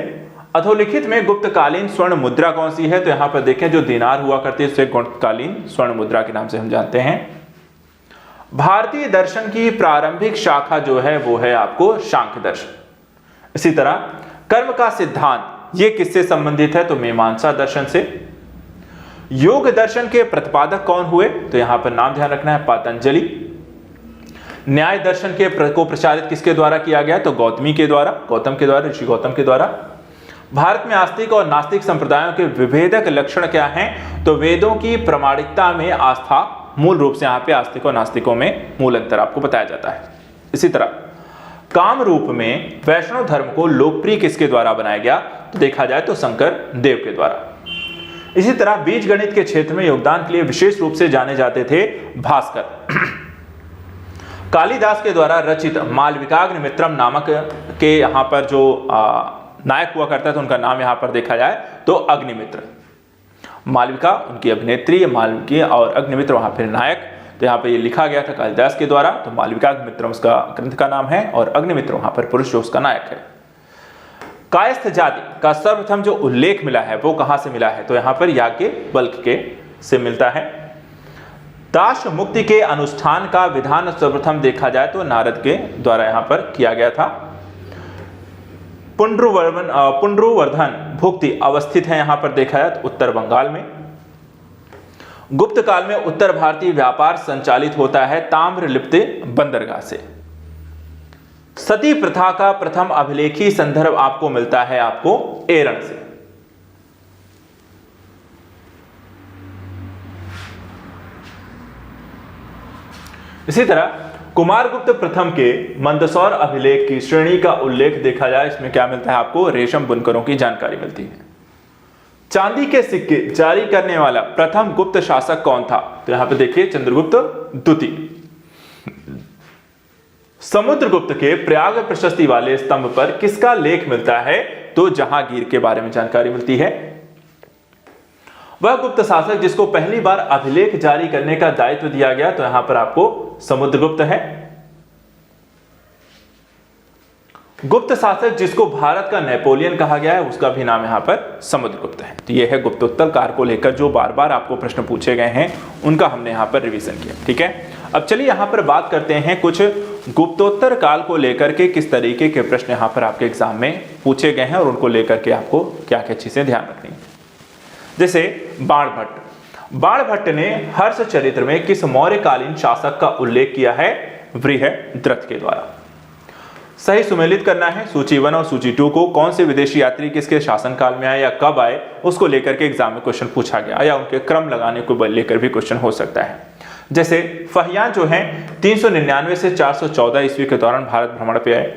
अधोलिखित में गुप्तकालीन स्वर्ण मुद्रा कौन सी है, तो यहां पर देखें जो दिनार हुआ करती है उसे गुप्तकालीन स्वर्ण मुद्रा के नाम से हम जानते हैं। भारतीय दर्शन की प्रारंभिक शाखा जो है वो है आपको सांख्य दर्शन। इसी तरह कर्म का सिद्धांत ये किससे संबंधित है, तो मीमांसा दर्शन से। योग दर्शन के प्रतिपादक कौन हुए, तो यहां पर नाम ध्यान रखना है पतंजलि। न्याय दर्शन को प्रचारित किसके द्वारा किया गया, तो गौतम के द्वारा, ऋषि गौतम के द्वारा। भारत में आस्तिक और नास्तिक संप्रदायों के विभेदक लक्षण क्या हैं, तो वेदों की प्रामाणिकता में आस्था, मूल रूप से यहाँ पे आस्तिक और नास्तिकों में मूल अंतर आपको बताया जाता है। इसी तरह काम रूप में वैष्णव धर्म को लोकप्रिय किसके द्वारा बनाया गया, तो देखा जाए तो शंकर देव के द्वारा। इसी तरह बीज गणित के क्षेत्र में योगदान के लिए विशेष रूप से जाने जाते थे भास्कर। कालिदास के द्वारा रचित मालविकाग्निमित्रम नामक के यहाँ पर जो नायक हुआ करता था उनका नाम यहां पर देखा जाए तो अग्निमित्र। मालविका उनकी अभिनेत्री, मालविकी और अग्निमित्र वहां पर नायक। तो यहां पर ये लिखा गया था कालिदास के द्वारा, तो मालविकाग्निमित्र उसका ग्रंथ का नाम है और अग्निमित्र वहां पर पुरुष जो उसका नायक है। कायस्थ जाति का सर्वप्रथम जो उल्लेख मिला है वो कहां से मिला है, तो यहां पर याज्ञवल्क्य के से मिलता है। दास मुक्ति के अनुष्ठान का विधान सर्वप्रथम देखा जाए तो नारद के द्वारा यहां पर किया गया था। पुंड्रुवर्धन भुक्ति अवस्थित है यहां पर देखा जाए तो उत्तर बंगाल में। गुप्त काल में उत्तर भारतीय व्यापार संचालित होता है ताम्रलिप्त बंदरगाह से। सती प्रथा का प्रथम अभिलेखी संदर्भ आपको मिलता है आपको एरण से। इसी तरह कुमारगुप्त प्रथम के मंदसौर अभिलेख की श्रेणी का उल्लेख देखा जाए, इसमें क्या मिलता है आपको, रेशम बुनकरों की जानकारी मिलती है। चांदी के सिक्के जारी करने वाला प्रथम गुप्त शासक कौन था? तो यहां पे देखिए चंद्रगुप्त द्वितीय। समुद्रगुप्त के प्रयाग प्रशस्ति वाले स्तंभ पर किसका लेख मिलता है? तो जहांगीर के बारे में जानकारी मिलती है। वह गुप्त शासक जिसको पहली बार अभिलेख जारी करने का दायित्व दिया गया, तो यहां पर आपको समुद्रगुप्त है। गुप्त शासक जिसको भारत का नेपोलियन कहा गया है, उसका भी नाम यहां पर समुद्रगुप्त है। तो यह है गुप्तोत्तर काल को लेकर जो बार बार आपको प्रश्न पूछे गए हैं, उनका हमने यहां पर रिवीजन किया। ठीक है, अब चलिए यहां पर बात करते हैं कुछ गुप्तोत्तर काल को लेकर के किस तरीके के प्रश्न यहां पर आपके एग्जाम में पूछे गए हैं और उनको लेकर के आपको क्या क्या चीजें ध्यान रखनी है। जैसे बाणभट्ट ने हर्ष चरित्र में किस मौर्यकालीन शासक का उल्लेख किया है? बृहद्रथ के द्वारा। सही सुमेलित करना है सूची 1 और सूची 2 को। कौन से विदेशी यात्री किसके शासनकाल में आए या कब आए, उसको लेकर के एग्जाम में क्वेश्चन पूछा गया, या उनके क्रम लगाने को लेकर भी क्वेश्चन हो सकता है। जैसे फहियान जो है 399 से 414 ईस्वी के दौरान भारत भ्रमण पे आए।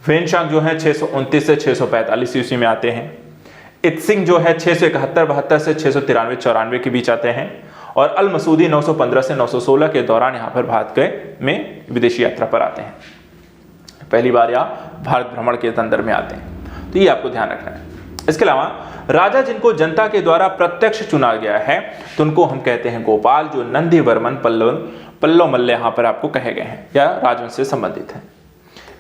वेनशांग जो है 629 से 645 ईस्वी में आते हैं। इत्सिंग जो है 671-72 से 693-94 के बीच आते हैं। और अल मसूदी 915 से 916 के दौरान यहाँ पर भारत में विदेशी यात्रा पर आते हैं, पहली बार या भारत भ्रमण के संदर्भ में आते हैं। तो ये आपको ध्यान रखना है। इसके अलावा राजा जिनको जनता के द्वारा प्रत्यक्ष चुना गया है, तो उनको हम कहते हैं गोपाल, जो नंदी वर्मन पल्लव मल्ल यहाँ पर आपको कहे गए हैं या राजवंश से संबंधित हैं।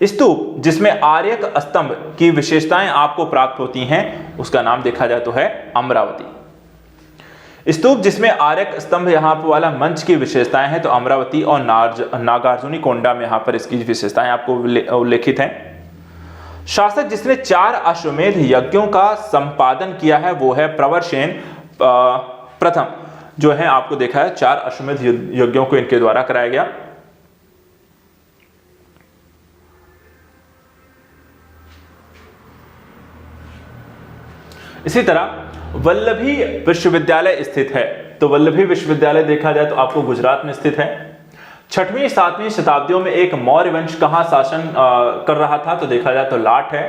स्तूप जिसमें आर्यक स्तंभ की विशेषताएं आपको प्राप्त होती हैं, उसका नाम देखा जाए तो है अमरावती। स्तूप जिसमें आर्यक स्तंभ यहाँ पर वाला मंच की विशेषताएं हैं, तो अमरावती और नागार्जुनी कोंडा में यहाँ पर इसकी विशेषताएं आपको उल्लेखित हैं। शासक जिसने 4 अश्वमेध यज्ञों का संपादन किया है, वो है प्रवरसेन प्रथम, जो है आपको देखा है 4 अश्वमेध यज्ञों को इनके द्वारा कराया गया। इसी तरह वल्लभी विश्वविद्यालय स्थित है, तो वल्लभी विश्वविद्यालय देखा जाए तो आपको गुजरात में स्थित है। 6वीं 7वीं शताब्दियों में एक मौर्य वंश कहां शासन कर रहा था, तो देखा जाए तो लाट है।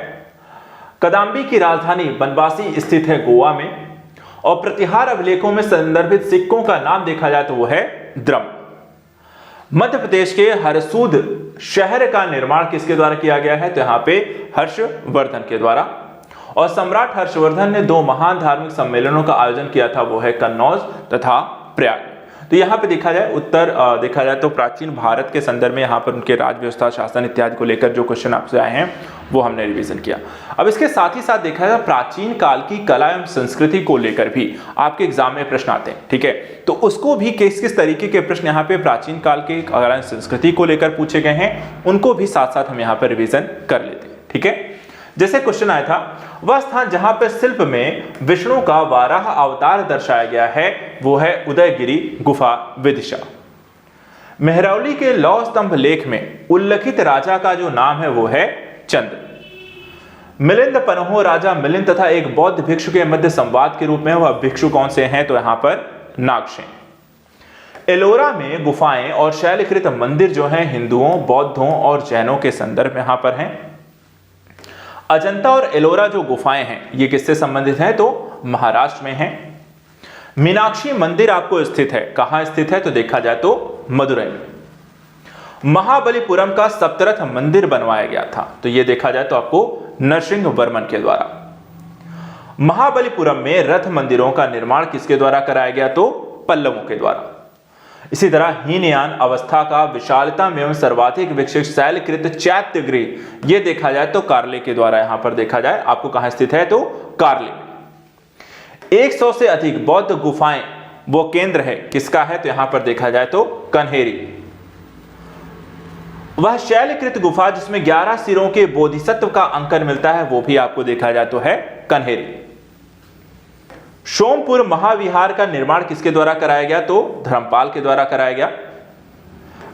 कदम्बी की राजधानी बनवासी स्थित है गोवा में। और प्रतिहार अभिलेखों में संदर्भित सिक्कों का नाम देखा जाए तो वो है द्रम। मध्य प्रदेश के हरसूद शहर का निर्माण किसके द्वारा किया गया है, तो यहां पे हर्षवर्धन के द्वारा। और सम्राट हर्षवर्धन ने 2 महान धार्मिक सम्मेलनों का आयोजन किया था, वो है कन्नौज तथा प्रयाग। तो यहाँ पे देखा जाए तो प्राचीन भारत के संदर्भ में यहाँ पर उनके राज व्यवस्था, शासन इत्यादि को लेकर जो क्वेश्चन आपसे आए हैं वो हमने रिवीजन किया। अब इसके साथ ही साथ देखा जाए प्राचीन काल की कला एवं संस्कृति को लेकर भी आपके एग्जाम में प्रश्न आते हैं, ठीक है। तो उसको भी किस तरीके के प्रश्न यहाँ पे प्राचीन काल के कला संस्कृति को लेकर पूछे गए हैं, उनको भी साथ साथ हम यहाँ पर रिविजन कर लेते हैं, ठीक है। जैसे क्वेश्चन आया था, वह स्थान जहां पर शिल्प में विष्णु का वाराह अवतार दर्शाया गया है, वो है उदयगिरी गुफा विदिशा। मेहरौली के लौह स्तंभ लेख में उल्लेखित राजा का जो नाम है वो है चंद्र। मिलिंद पन्हो राजा मिलिंद तथा एक बौद्ध भिक्षु के मध्य संवाद के रूप में वह भिक्षु कौन से हैं, तो यहां पर नागसेन। एलोरा में गुफाएं और शैलकृत मंदिर जो हैं हिंदुओं, बौद्धों और जैनों के संदर्भ में यहां पर हैं। अजंता और एलोरा जो गुफाएं हैं ये किससे संबंधित हैं, तो महाराष्ट्र में हैं। मीनाक्षी मंदिर आपको स्थित है, कहां स्थित है, तो देखा जाए तो मदुरई में। महाबलीपुरम का सप्तरथ मंदिर बनवाया गया था, तो यह देखा जाए तो आपको नरसिंह वर्मन के द्वारा। महाबलीपुरम में रथ मंदिरों का निर्माण किसके द्वारा कराया गया, तो पल्लवों के द्वारा। इसी तरह हीनयान अवस्था का विशालतम एवं सर्वाधिक विकसित शैलकृत चैत्यगृह ये देखा जाए तो कार्ले के द्वारा यहां पर देखा जाए आपको कहां स्थित है, तो कार्ले में। 100 से अधिक बौद्ध गुफाएं वो केंद्र है किसका है, तो यहां पर देखा जाए तो कन्हेरी। वह शैलकृत गुफा जिसमें 11 सिरों के बोधिसत्व का अंकन मिलता है, वो भी आपको देखा जाए तो है कन्हेरी। सोमपुर महाविहार का निर्माण किसके द्वारा कराया गया, तो धर्मपाल के द्वारा कराया गया।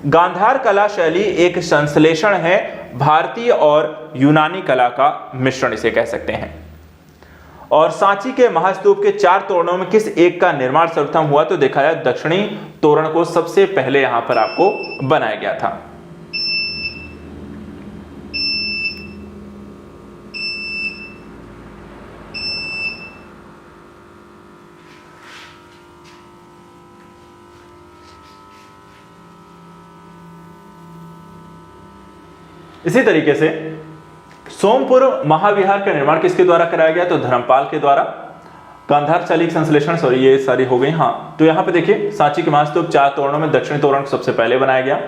गांधार कला शैली एक संश्लेषण है भारतीय और यूनानी कला का मिश्रण इसे कह सकते हैं। और सांची के महास्तूप के 4 तोरणों में किस एक का निर्माण सर्वप्रथम हुआ, तो देखा जाए दक्षिणी तोरण को सबसे पहले यहां पर आपको बनाया गया था। इसी तरीके से सोमपुर महाविहार का निर्माण किसके द्वारा कराया गया? तो धर्मपाल के द्वारा। गांधार चालिक संश्लेषण, सॉरी ये सारी हो गई। हाँ, तो यहाँ पे देखिए सांची के महास्तूप 4 तोरणों में दक्षिणी तोरण सबसे पहले बनाया गया।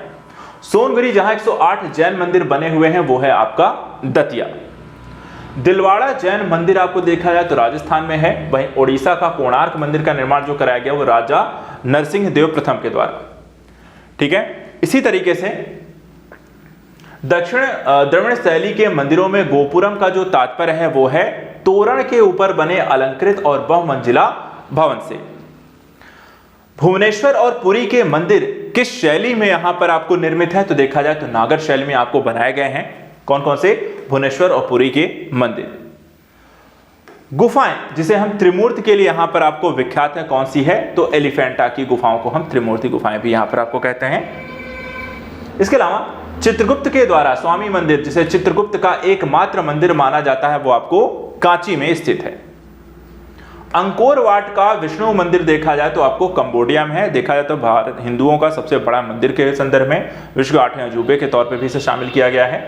सोनगिरी जहां 108 जैन मंदिर बने हुए हैं वो है आपका दतिया। दिलवाड़ा जैन मंदिर आपको देखा जाए तो राजस्थान में है। वहीं ओडिशा का कोणार्क मंदिर का निर्माण जो कराया गया वो राजा नरसिंह देव प्रथम के द्वारा। ठीक है, इसी तरीके से दक्षिण द्रविड़ शैली के मंदिरों में गोपुरम का जो तात्पर्य है वो है तोरण के ऊपर बने अलंकृत और बहुमंजिला भवन से। भुवनेश्वर और पुरी के मंदिर किस शैली में यहां पर आपको निर्मित है? तो देखा जाए तो नागर शैली में आपको बनाए गए हैं। कौन कौन से? भुवनेश्वर और पुरी के मंदिर। गुफाएं जिसे हम त्रिमूर्ति के लिए यहां पर आपको विख्यात है, कौन सी है? तो एलिफेंटा की गुफाओं को हम त्रिमूर्ति गुफाएं भी यहां पर आपको कहते हैं। इसके अलावा चित्रगुप्त के द्वारा स्वामी मंदिर, जिसे चित्रगुप्त का एकमात्र मंदिर माना जाता है, वो आपको कांची में स्थित है। अंकोर वाट का विष्णु मंदिर देखा जाए तो आपको कंबोडिया में है। देखा जाए तो भारत हिंदुओं का सबसे बड़ा मंदिर के संदर्भ में विश्व के 8वें अजूबे के तौर पर भी इसे शामिल किया गया है।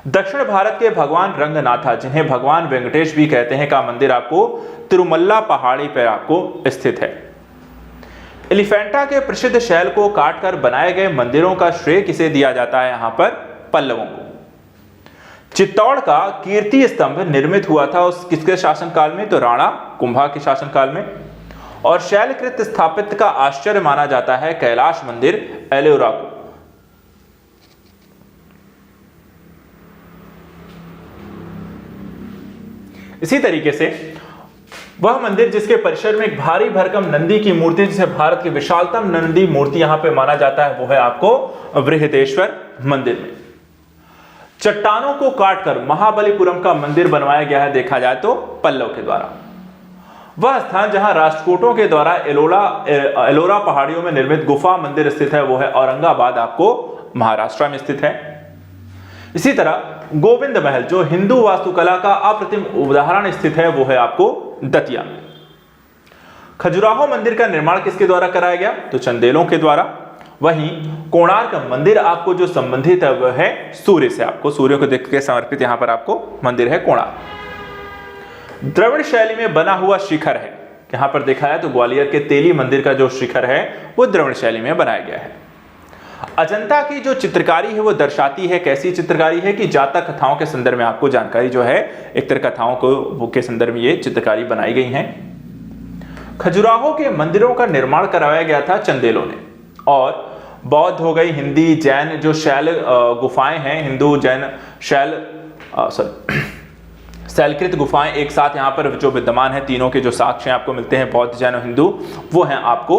दक्षिण भारत के भगवान रंगनाथा, जिन्हें भगवान वेंकटेश भी कहते हैं, का मंदिर आपको तिरुमल्ला पहाड़ी पर आपको स्थित है। एलिफेंटा के प्रसिद्ध शैल को काटकर बनाए गए मंदिरों का श्रेय किसे दिया जाता है? यहां पर पल्लवों को। चित्तौड़ का कीर्ति स्तंभ निर्मित हुआ था उस किसके शासनकाल में? तो राणा कुंभा के शासनकाल में। और शैलकृत स्थापत्य का आश्चर्य माना जाता है कैलाश मंदिर एलोरा को। इसी तरीके से वह मंदिर जिसके परिसर में एक भारी भरकम नंदी की मूर्ति, जिसे भारत की विशालतम नंदी मूर्ति यहां पे माना जाता है, वो है आपको बृहदेश्वर मंदिर में। चट्टानों को काटकर महाबलीपुरम का मंदिर बनवाया गया है, देखा जाए तो पल्लव के द्वारा। वह स्थान जहां राष्ट्रकूटों के द्वारा एलोरा पहाड़ियों में निर्मित गुफा मंदिर स्थित है, वो है औरंगाबाद, आपको महाराष्ट्र में स्थित है। इसी तरह गोविंद महल जो हिंदू वास्तुकला का अप्रतिम उदाहरण स्थित है, वो है आपको दतिया में। खजुराहो मंदिर का निर्माण किसके द्वारा कराया गया? तो चंदेलों के द्वारा। वहीं कोणार्क मंदिर आपको जो संबंधित है वह है सूर्य से, आपको सूर्य को देख के समर्पित यहां पर आपको मंदिर है कोणार्क। द्रविड़ शैली में बना हुआ शिखर है, यहां पर देखा है तो ग्वालियर के तेली मंदिर का जो शिखर है वो द्रविड़ शैली में बनाया गया है। अजंता की जो चित्रकारी है वो दर्शाती है, कैसी चित्रकारी है कि जातक कथाओं के संदर्भ में आपको जानकारी जो है एक तरह कथाओं को के संदर्भ में ये चित्रकारी बनाई गई है। खजुराहो के मंदिरों का निर्माण करवाया गया था चंदेलों ने। और बौद्ध हो गई, हिंदी जैन जो शैल गुफाएं हैं, हिंदू जैन शैलकृत गुफाएं एक साथ यहाँ पर जो विद्यमान है, तीनों के जो साक्ष्य आपको मिलते हैं बौद्ध जैन और हिंदू, वो हैं आपको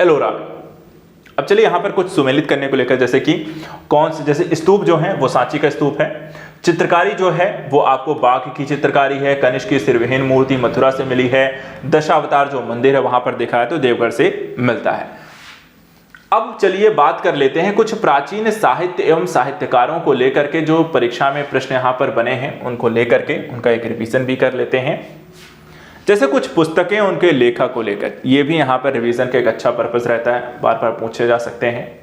एलोरा में। अब चलिए यहाँ पर कुछ सुमेलित करने को लेकर, जैसे कि कौन से, जैसे स्तूप जो है वो सांची का स्तूप है। चित्रकारी जो है वो आपको बाघ की चित्रकारी है। कनिष्क की सिरविहीन मूर्ति मथुरा से मिली है। दशावतार जो मंदिर है वहां पर देखा है तो देवगढ़ से मिलता है। अब चलिए बात कर लेते हैं कुछ प्राचीन साहित्य एवं साहित्यकारों को लेकर के, जो परीक्षा में प्रश्न यहाँ पर बने हैं उनको लेकर के उनका एक रिवीजन भी कर लेते हैं। जैसे कुछ पुस्तकें उनके लेखक को लेकर, ये भी यहाँ पर रिवीजन का एक अच्छा पर्पस रहता है, बार बार पूछे जा सकते हैं।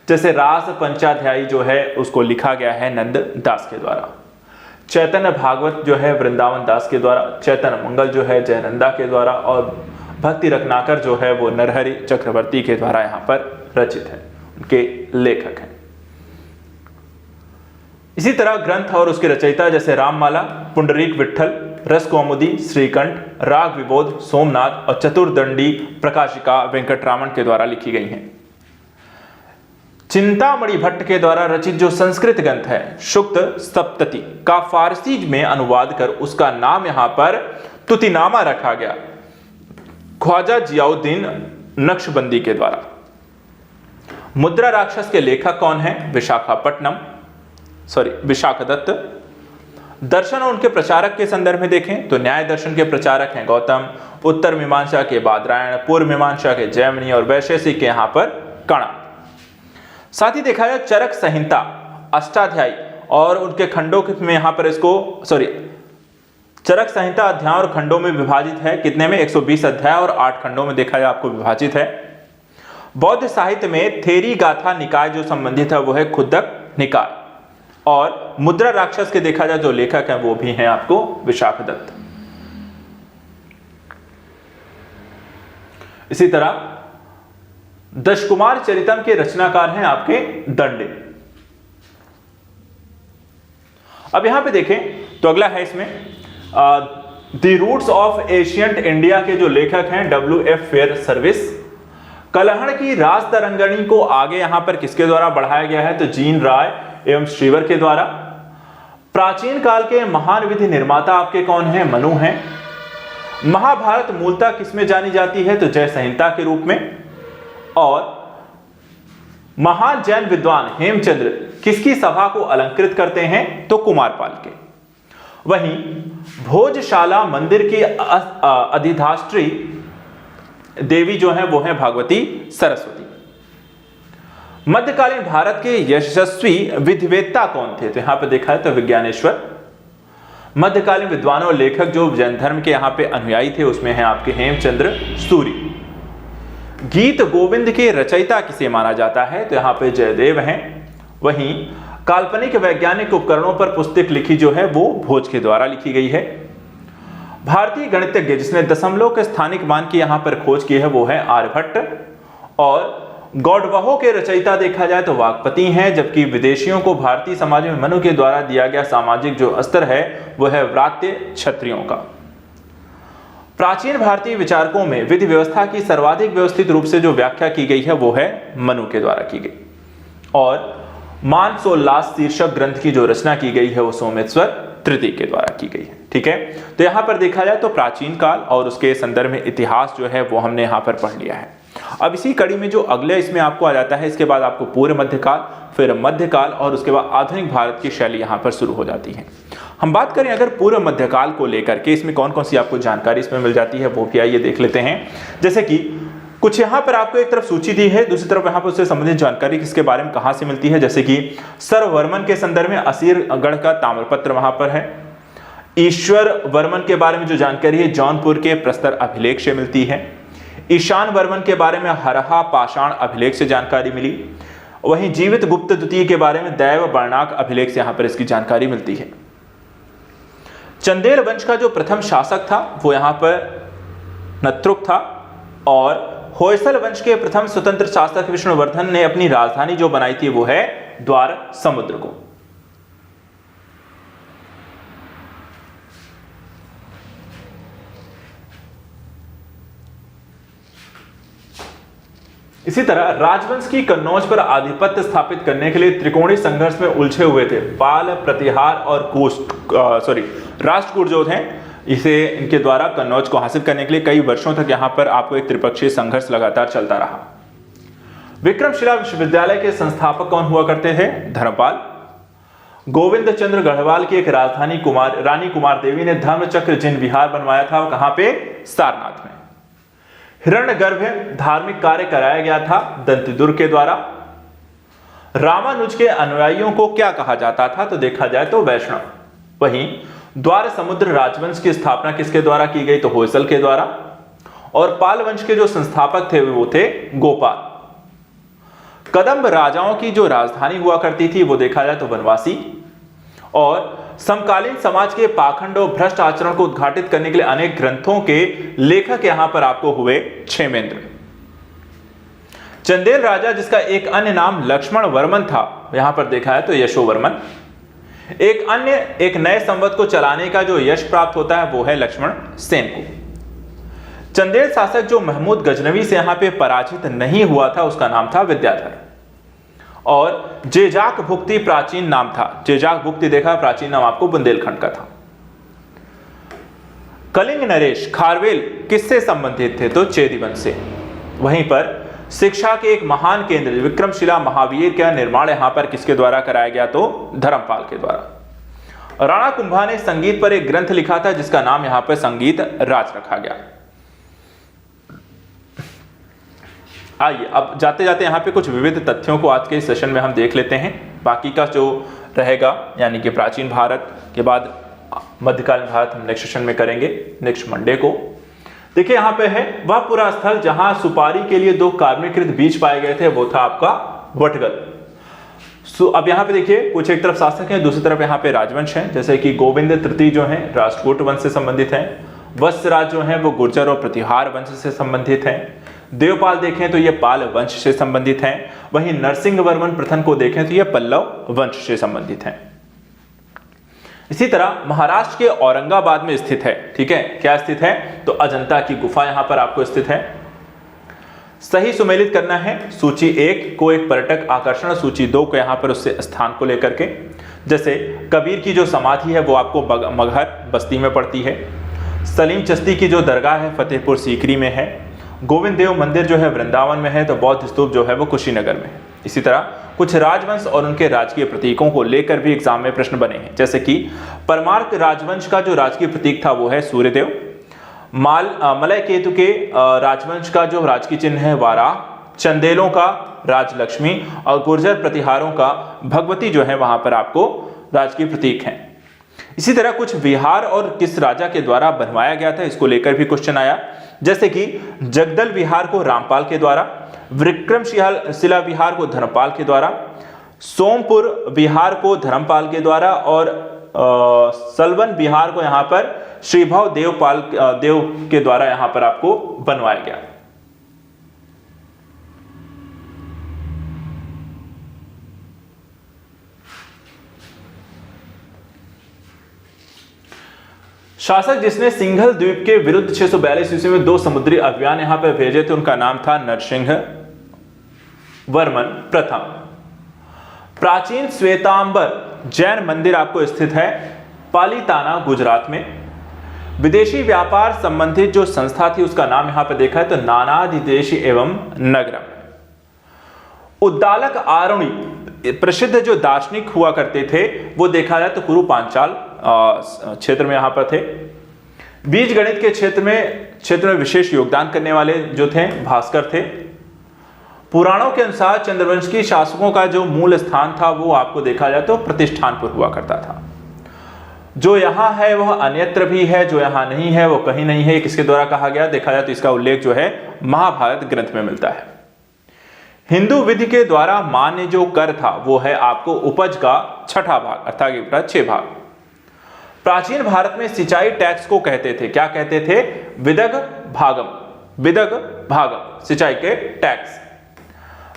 जैसे रास पंचाध्यायी जो है उसको लिखा गया है नंद दास के द्वारा। चैतन्य भागवत जो है वृंदावन दास के द्वारा। चैतन्य मंगल जो है जयनंदा के द्वारा। और भक्ति रत्नाकर जो है वो नरहरि चक्रवर्ती के द्वारा यहाँ पर रचित है, उनके लेखक हैं। इसी तरह ग्रंथ और उसके रचयिता जैसे राममाला, पुंडरीक विट्ठल, रस कौमुदी, श्रीकंठ, राग विबोध, सोमनाथ और चतुर्दंडी प्रकाशिका वेंकटरामन के द्वारा लिखी गई हैं। चिंतामणि भट्ट के द्वारा रचित जो संस्कृत ग्रंथ है शुक्त सप्तति का फारसी में अनुवाद कर उसका नाम यहां पर तुतिनामा रखा गया ख्वाजा जियाउद्दीन नक्शबंदी के द्वारा। मुद्रा राक्षस के लेखक कौन है? विशाखदत्त। दर्शन और उनके प्रचारक के संदर्भ में देखें तो न्याय दर्शन के प्रचारक हैं गौतम, उत्तर मीमांसा के बादरायण, पूर्व मीमांसा के जैमिनी और वैशेषिक के यहां पर कणा। साथ ही देखा जाए चरक संहिता अष्टाध्यायी और उनके खंडों में यहां पर चरक संहिता अध्याय और खंडों में विभाजित है। कितने में? 120 अध्याय और 8 खंडों में देखा जाए आपको विभाजित है। बौद्ध साहित्य में थेरी गाथा निकाय जो संबंधित है वो है खुद्दक निकाय। और मुद्रा राक्षस के देखा जाए जो लेखक हैं वो भी हैं आपको विशाखदत्त। इसी तरह दशकुमार चरितम के रचनाकार हैं आपके दंडे। अब यहां पे देखें तो अगला है इसमें the roots of ancient India के जो लेखक हैं WF फेयर सर्विस। कलहड़ की राज तरंगणी को आगे यहां पर किसके द्वारा बढ़ाया गया है, तो जीन राय एवं श्रीवर के द्वारा। प्राचीन काल के महान विधि निर्माता आपके कौन हैं, मनु हैं। महाभारत मूलतः किसमें जानी जाती है, तो जय संहिता के रूप में। और महान जैन विद्वान हेमचंद्र किसकी सभा को अलंकृत करते हैं, तो कुमारपाल के। वहीं भोजशाला मंदिर की अधिष्ठात्री देवी जो है वो है भगवती सरस्वती। मध्यकालीन भारत के यशस्वी विधिवेत्ता कौन थे, तो यहां पे देखा है तो विज्ञानेश्वर। मध्यकालीन विद्वानों और लेखक जो जैन धर्म के यहां पे अनुयायी थे उसमें है आपके हेमचंद्र सूरी। गीत गोविंद के रचयिता किसे माना जाता है, तो यहां पे जयदेव हैं। वहीं काल्पनिक वैज्ञानिक उपकरणों पर पुस्तक लिखी जो है वो भोज के द्वारा लिखी गई है। भारतीय गणितज्ञ जिसने दशमलव के स्थानिक मान की यहां पर खोज की है वो है आर्यभट्ट। और गौडवहो के रचयिता देखा जाए तो वाकपति हैं, जबकि विदेशियों को भारतीय समाज में मनु के द्वारा दिया गया सामाजिक जो स्तर है वो है व्रात्य क्षत्रियों का। प्राचीन भारतीय विचारकों में विधि व्यवस्था की सर्वाधिक व्यवस्थित रूप से जो व्याख्या की गई है वो है मनु के द्वारा की गई। और मानसोल्लास शीर्षक ग्रंथ की जो रचना की गई है वो सोमेश्वर तृतीय के द्वारा की गई है। ठीक है, तो यहां पर देखा जाए तो प्राचीन काल और उसके संदर्भ में इतिहास जो है वो हमने यहां पर पढ़ लिया है। अब इसी कड़ी में जो अगले इसमें आपको आ जाता है, इसके बाद आपको पूर्व मध्यकाल, फिर मध्यकाल और उसके बाद आधुनिक भारत की शैली यहां पर शुरू हो जाती है। हम बात करें अगर पूर्व मध्यकाल को लेकर के इसमें कौन कौन सी आपको जानकारी इसमें मिल जाती है वो भी आइए देख लेते हैं। जैसे कि कुछ यहां पर आपको एक तरफ सूची दी है, दूसरी तरफ यहां पर उससे संबंधित जानकारी किसके बारे में कहां से मिलती है। जैसे कि सर्ववर्मन के संदर्भ में असीरगढ़ का ताम्रपत्र वहां पर है। ईश्वर वर्मन के बारे में जो जानकारी है जौनपुर के प्रस्तर अभिलेख से मिलती है। ईशान वर्मन के बारे में हरहा पाषाण अभिलेख से जानकारी मिली। वहीं जीवित गुप्त द्वितीय के बारे में दैव वर्णाक अभिलेख से यहां पर इसकी जानकारी मिलती है। चंदेल वंश का जो प्रथम शासक था वो यहां पर नत्रुक था। और होयसल वंश के प्रथम स्वतंत्र शासक विष्णुवर्धन ने अपनी राजधानी जो बनाई थी वो है द्वार समुद्र को। इसी तरह राजवंश की कन्नौज पर आधिपत्य स्थापित करने के लिए त्रिकोणीय संघर्ष में उलझे हुए थे पाल, प्रतिहार और राष्ट्रकूट जो थे, इसे इनके द्वारा कन्नौज को हासिल करने के लिए कई वर्षों तक यहां पर आपको एक त्रिपक्षीय संघर्ष लगातार चलता रहा। विक्रमशिला विश्वविद्यालय के संस्थापक कौन हुआ करते थे, धर्मपाल। गोविंद चंद्र गढ़वाल की एक राजधानी रानी कुमार देवी ने धर्मचक्र जिन विहार बनवाया था वो कहां पे, सारनाथ में। हिरण्यगर्भ धार्मिक कार्य कराया गया था दंतिदुर्ग के द्वारा। रामानुज के अनुयायियों को क्या कहा जाता था, तो देखा जाए तो वैष्णव। वहीं द्वार समुद्र राजवंश की स्थापना किसके द्वारा की गई, तो होयसल के द्वारा। और पाल वंश के जो संस्थापक थे वो थे गोपाल। कदंब राजाओं की जो राजधानी हुआ करती थी वो देखा जाए तो बनवासी। और समकालीन समाज के पाखंड और भ्रष्ट आचरण को उद्घाटित करने के लिए अनेक ग्रंथों के लेखक यहां पर आपको हुए क्षेमेंद्र। चंदेल राजा जिसका एक अन्य नाम लक्ष्मण वर्मन था, यहां पर देखा है तो यशोवर्मन। एक नए संवत को चलाने का जो यश प्राप्त होता है वो है लक्ष्मण सेन को। चंदेल शासक जो महमूद गजनवी से यहां पे पराजित नहीं हुआ था उसका नाम था विद्याधर। और जेजाक भुक्ति प्राचीन नाम था। जेजाक भुक्ति देखा, प्राचीन नाम आपको बुंदेलखंड का था। कलिंग नरेश खारवेल किससे संबंधित थे, तो चेदी वंश से। वहीं पर शिक्षा के एक महान केंद्र विक्रमशिला महावीर का निर्माण यहां पर किसके द्वारा कराया गया, तो धर्मपाल के द्वारा। राणा कुंभा ने संगीत पर एक ग्रंथ लिखा था जिसका नाम यहां पर संगीत राज रखा गया। आइए अब जाते जाते यहाँ पे कुछ विविध तथ्यों को आज के सेशन में हम देख लेते हैं। बाकी का जो रहेगा यानी कि प्राचीन भारत के बाद मध्यकालीन भारत हम नेक्स्ट सेशन में करेंगे, नेक्स्ट मंडे को। देखिए यहाँ पे है वह पूरा स्थल जहां सुपारी के लिए 2 कार्बनीकृत बीज पाए गए थे वो था आपका वटगल। अब यहाँ पे देखिए कुछ एक तरफ शासक हैं, दूसरी तरफ यहाँ पे राजवंश हैं, जैसे कि गोविंद तृतीय जो हैं राष्ट्रकूट वंश से संबंधित हैं, वत्सराज जो हैं वो गुर्जर और प्रतिहार वंश से संबंधित हैं, देवपाल देखें तो ये पाल वंश से संबंधित हैं, वहीं नरसिंह वर्मन प्रथम को देखें तो ये पल्लव वंश से संबंधित हैं। इसी तरह महाराष्ट्र के औरंगाबाद में स्थित है, ठीक है, क्या स्थित है, तो अजंता की गुफा यहां पर आपको स्थित है। सही सुमेलित करना है सूची 1 को एक पर्यटक आकर्षण, सूची 2 को यहां पर उससे स्थान को लेकर के। जैसे कबीर की जो समाधि है वो आपको मगहर बस्ती में पड़ती है, सलीम चिश्ती की जो दरगाह है फतेहपुर सीकरी में है, गोविंद देव मंदिर जो है वृंदावन में है, तो बौद्ध स्तूप जो है वो कुशीनगर में है। इसी तरह कुछ राजवंश और उनके राजकीय प्रतीकों को लेकर भी एग्जाम में प्रश्न बने हैं, जैसे कि परमार्क राजवंश का जो राजकीय प्रतीक था वो है सूर्यदेव, मलय केतु के राजवंश का जो राजकीय चिन्ह है वारा, चंदेलों का राजलक्ष्मी और गुर्जर प्रतिहारों का भगवती जो है वहां पर आपको राजकीय प्रतीक हैं। इसी तरह कुछ विहार और किस राजा के द्वारा बनवाया गया था इसको लेकर भी क्वेश्चन आया, जैसे कि जगदल विहार को रामपाल के द्वारा, विक्रमशिला विहार को धर्मपाल के द्वारा, सोमपुर विहार को धर्मपाल के द्वारा और सलवन विहार को यहां पर श्रीभव देव के द्वारा यहां पर आपको बनवाया गया। शासक जिसने सिंघल द्वीप के विरुद्ध 642 ईस्वी में 2 समुद्री अभियान यहां पर भेजे थे उनका नाम था नरसिंह वर्मन प्रथम। प्राचीन श्वेतांबर जैन मंदिर आपको स्थित है पालीताना गुजरात में। विदेशी व्यापार संबंधित जो संस्था थी उसका नाम यहां पर देखा है तो नानादिदेशी एवं नगरम। उद्दालक आरुणि प्रसिद्ध जो दार्शनिक हुआ करते थे वो देखा जाए तो कुरु पांचाल क्षेत्र में यहां पर थे। बीज गणित के क्षेत्र में विशेष योगदान करने वाले जो थे भास्कर थे। पुराणों के अनुसार चंद्रवंश की शासकों का जो मूल स्थान था वो आपको देखा जाए तो प्रतिष्ठानपुर हुआ करता था। जो यहां है वह अन्यत्र भी है, जो यहां नहीं है वो कहीं नहीं है। किसके द्वारा कहा गया देखा जाए तो इसका उल्लेख जो है महाभारत ग्रंथ में मिलता है। हिंदू विधि के द्वारा मान्य जो कर था वो है आपको उपज का 6ठा भाग अर्थात 6 भाग। प्राचीन भारत में सिंचाई टैक्स को कहते थे, क्या कहते थे, विदग भागम सिंचाई के टैक्स।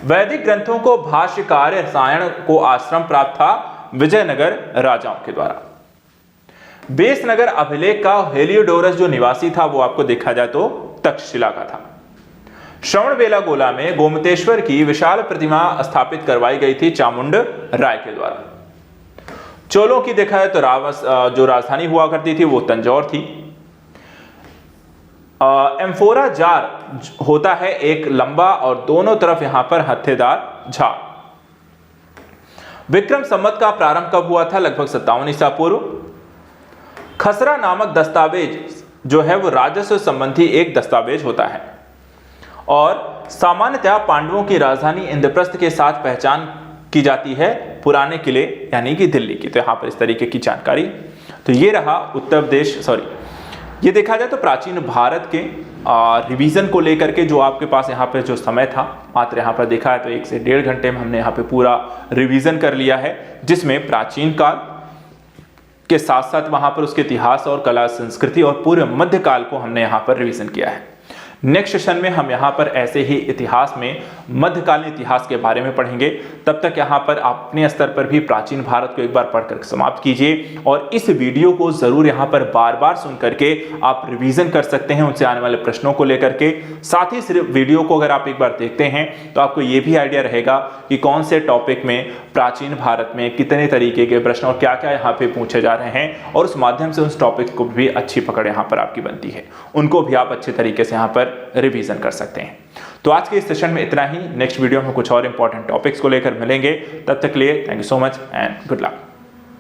वैदिक ग्रंथों को भाष्यकार रसायन को आश्रम प्राप्त था विजयनगर राजाओं के द्वारा। बेसनगर अभिलेख का हेलियोडोरस जो निवासी था वो आपको देखा जाए तो तक्षशिला का था। श्रवणबेलागोला में गोमतेश्वर की विशाल प्रतिमा स्थापित करवाई गई थी चामुंड राय के द्वारा। चोलों की देखा है तो जो राजधानी हुआ करती थी वो तंजौर थी। एम्फोरा जार होता है एक लंबा और दोनों तरफ यहां पर हत्थेदार झाड़। विक्रम संवत का प्रारंभ कब हुआ था, लगभग 57 ईसा पूर्व। खसरा नामक दस्तावेज जो है वो राजस्व संबंधी एक दस्तावेज होता है और सामान्यतः पांडवों की राजधानी इंद्रप्रस्थ के साथ पहचान की जाती है पुराने किले यानी कि दिल्ली की। तो यहां पर इस तरीके की जानकारी, तो ये रहा उत्तर प्रदेश ये देखा जाए तो प्राचीन भारत के रिवीजन को लेकर के जो आपके पास यहाँ पे जो समय था मात्र यहाँ पर देखा है तो 1 से 1.5 घंटे में हमने यहाँ पे पूरा रिवीजन कर लिया है, जिसमें प्राचीन काल के साथ साथ वहां पर उसके इतिहास और कला संस्कृति और पूरे मध्यकाल को हमने यहाँ पर रिवीजन किया है। नेक्स्ट सेशन में हम यहाँ पर ऐसे ही इतिहास में मध्यकालीन इतिहास के बारे में पढ़ेंगे। तब तक यहाँ पर अपने स्तर पर भी प्राचीन भारत को एक बार पढ़कर समाप्त कीजिए और इस वीडियो को जरूर यहाँ पर बार बार सुन करके आप रिवीजन कर सकते हैं उनसे आने वाले प्रश्नों को लेकर के। साथ ही सिर्फ वीडियो को अगर आप एक बार देखते हैं तो आपको ये भी आइडिया रहेगा कि कौन से टॉपिक में प्राचीन भारत में कितने तरीके के प्रश्न और क्या क्या यहाँ पे पूछे जा रहे हैं और उस माध्यम से उस टॉपिक को भी अच्छी पकड़ यहाँ पर आपकी बनती है, उनको भी आप अच्छे तरीके से यहाँ पर रिवीजन कर सकते हैं। तो आज के इस सेशन में इतना ही। नेक्स्ट वीडियो में कुछ और इंपॉर्टेंट टॉपिक्स को लेकर मिलेंगे। तब तक के लिए thank you so much and good luck.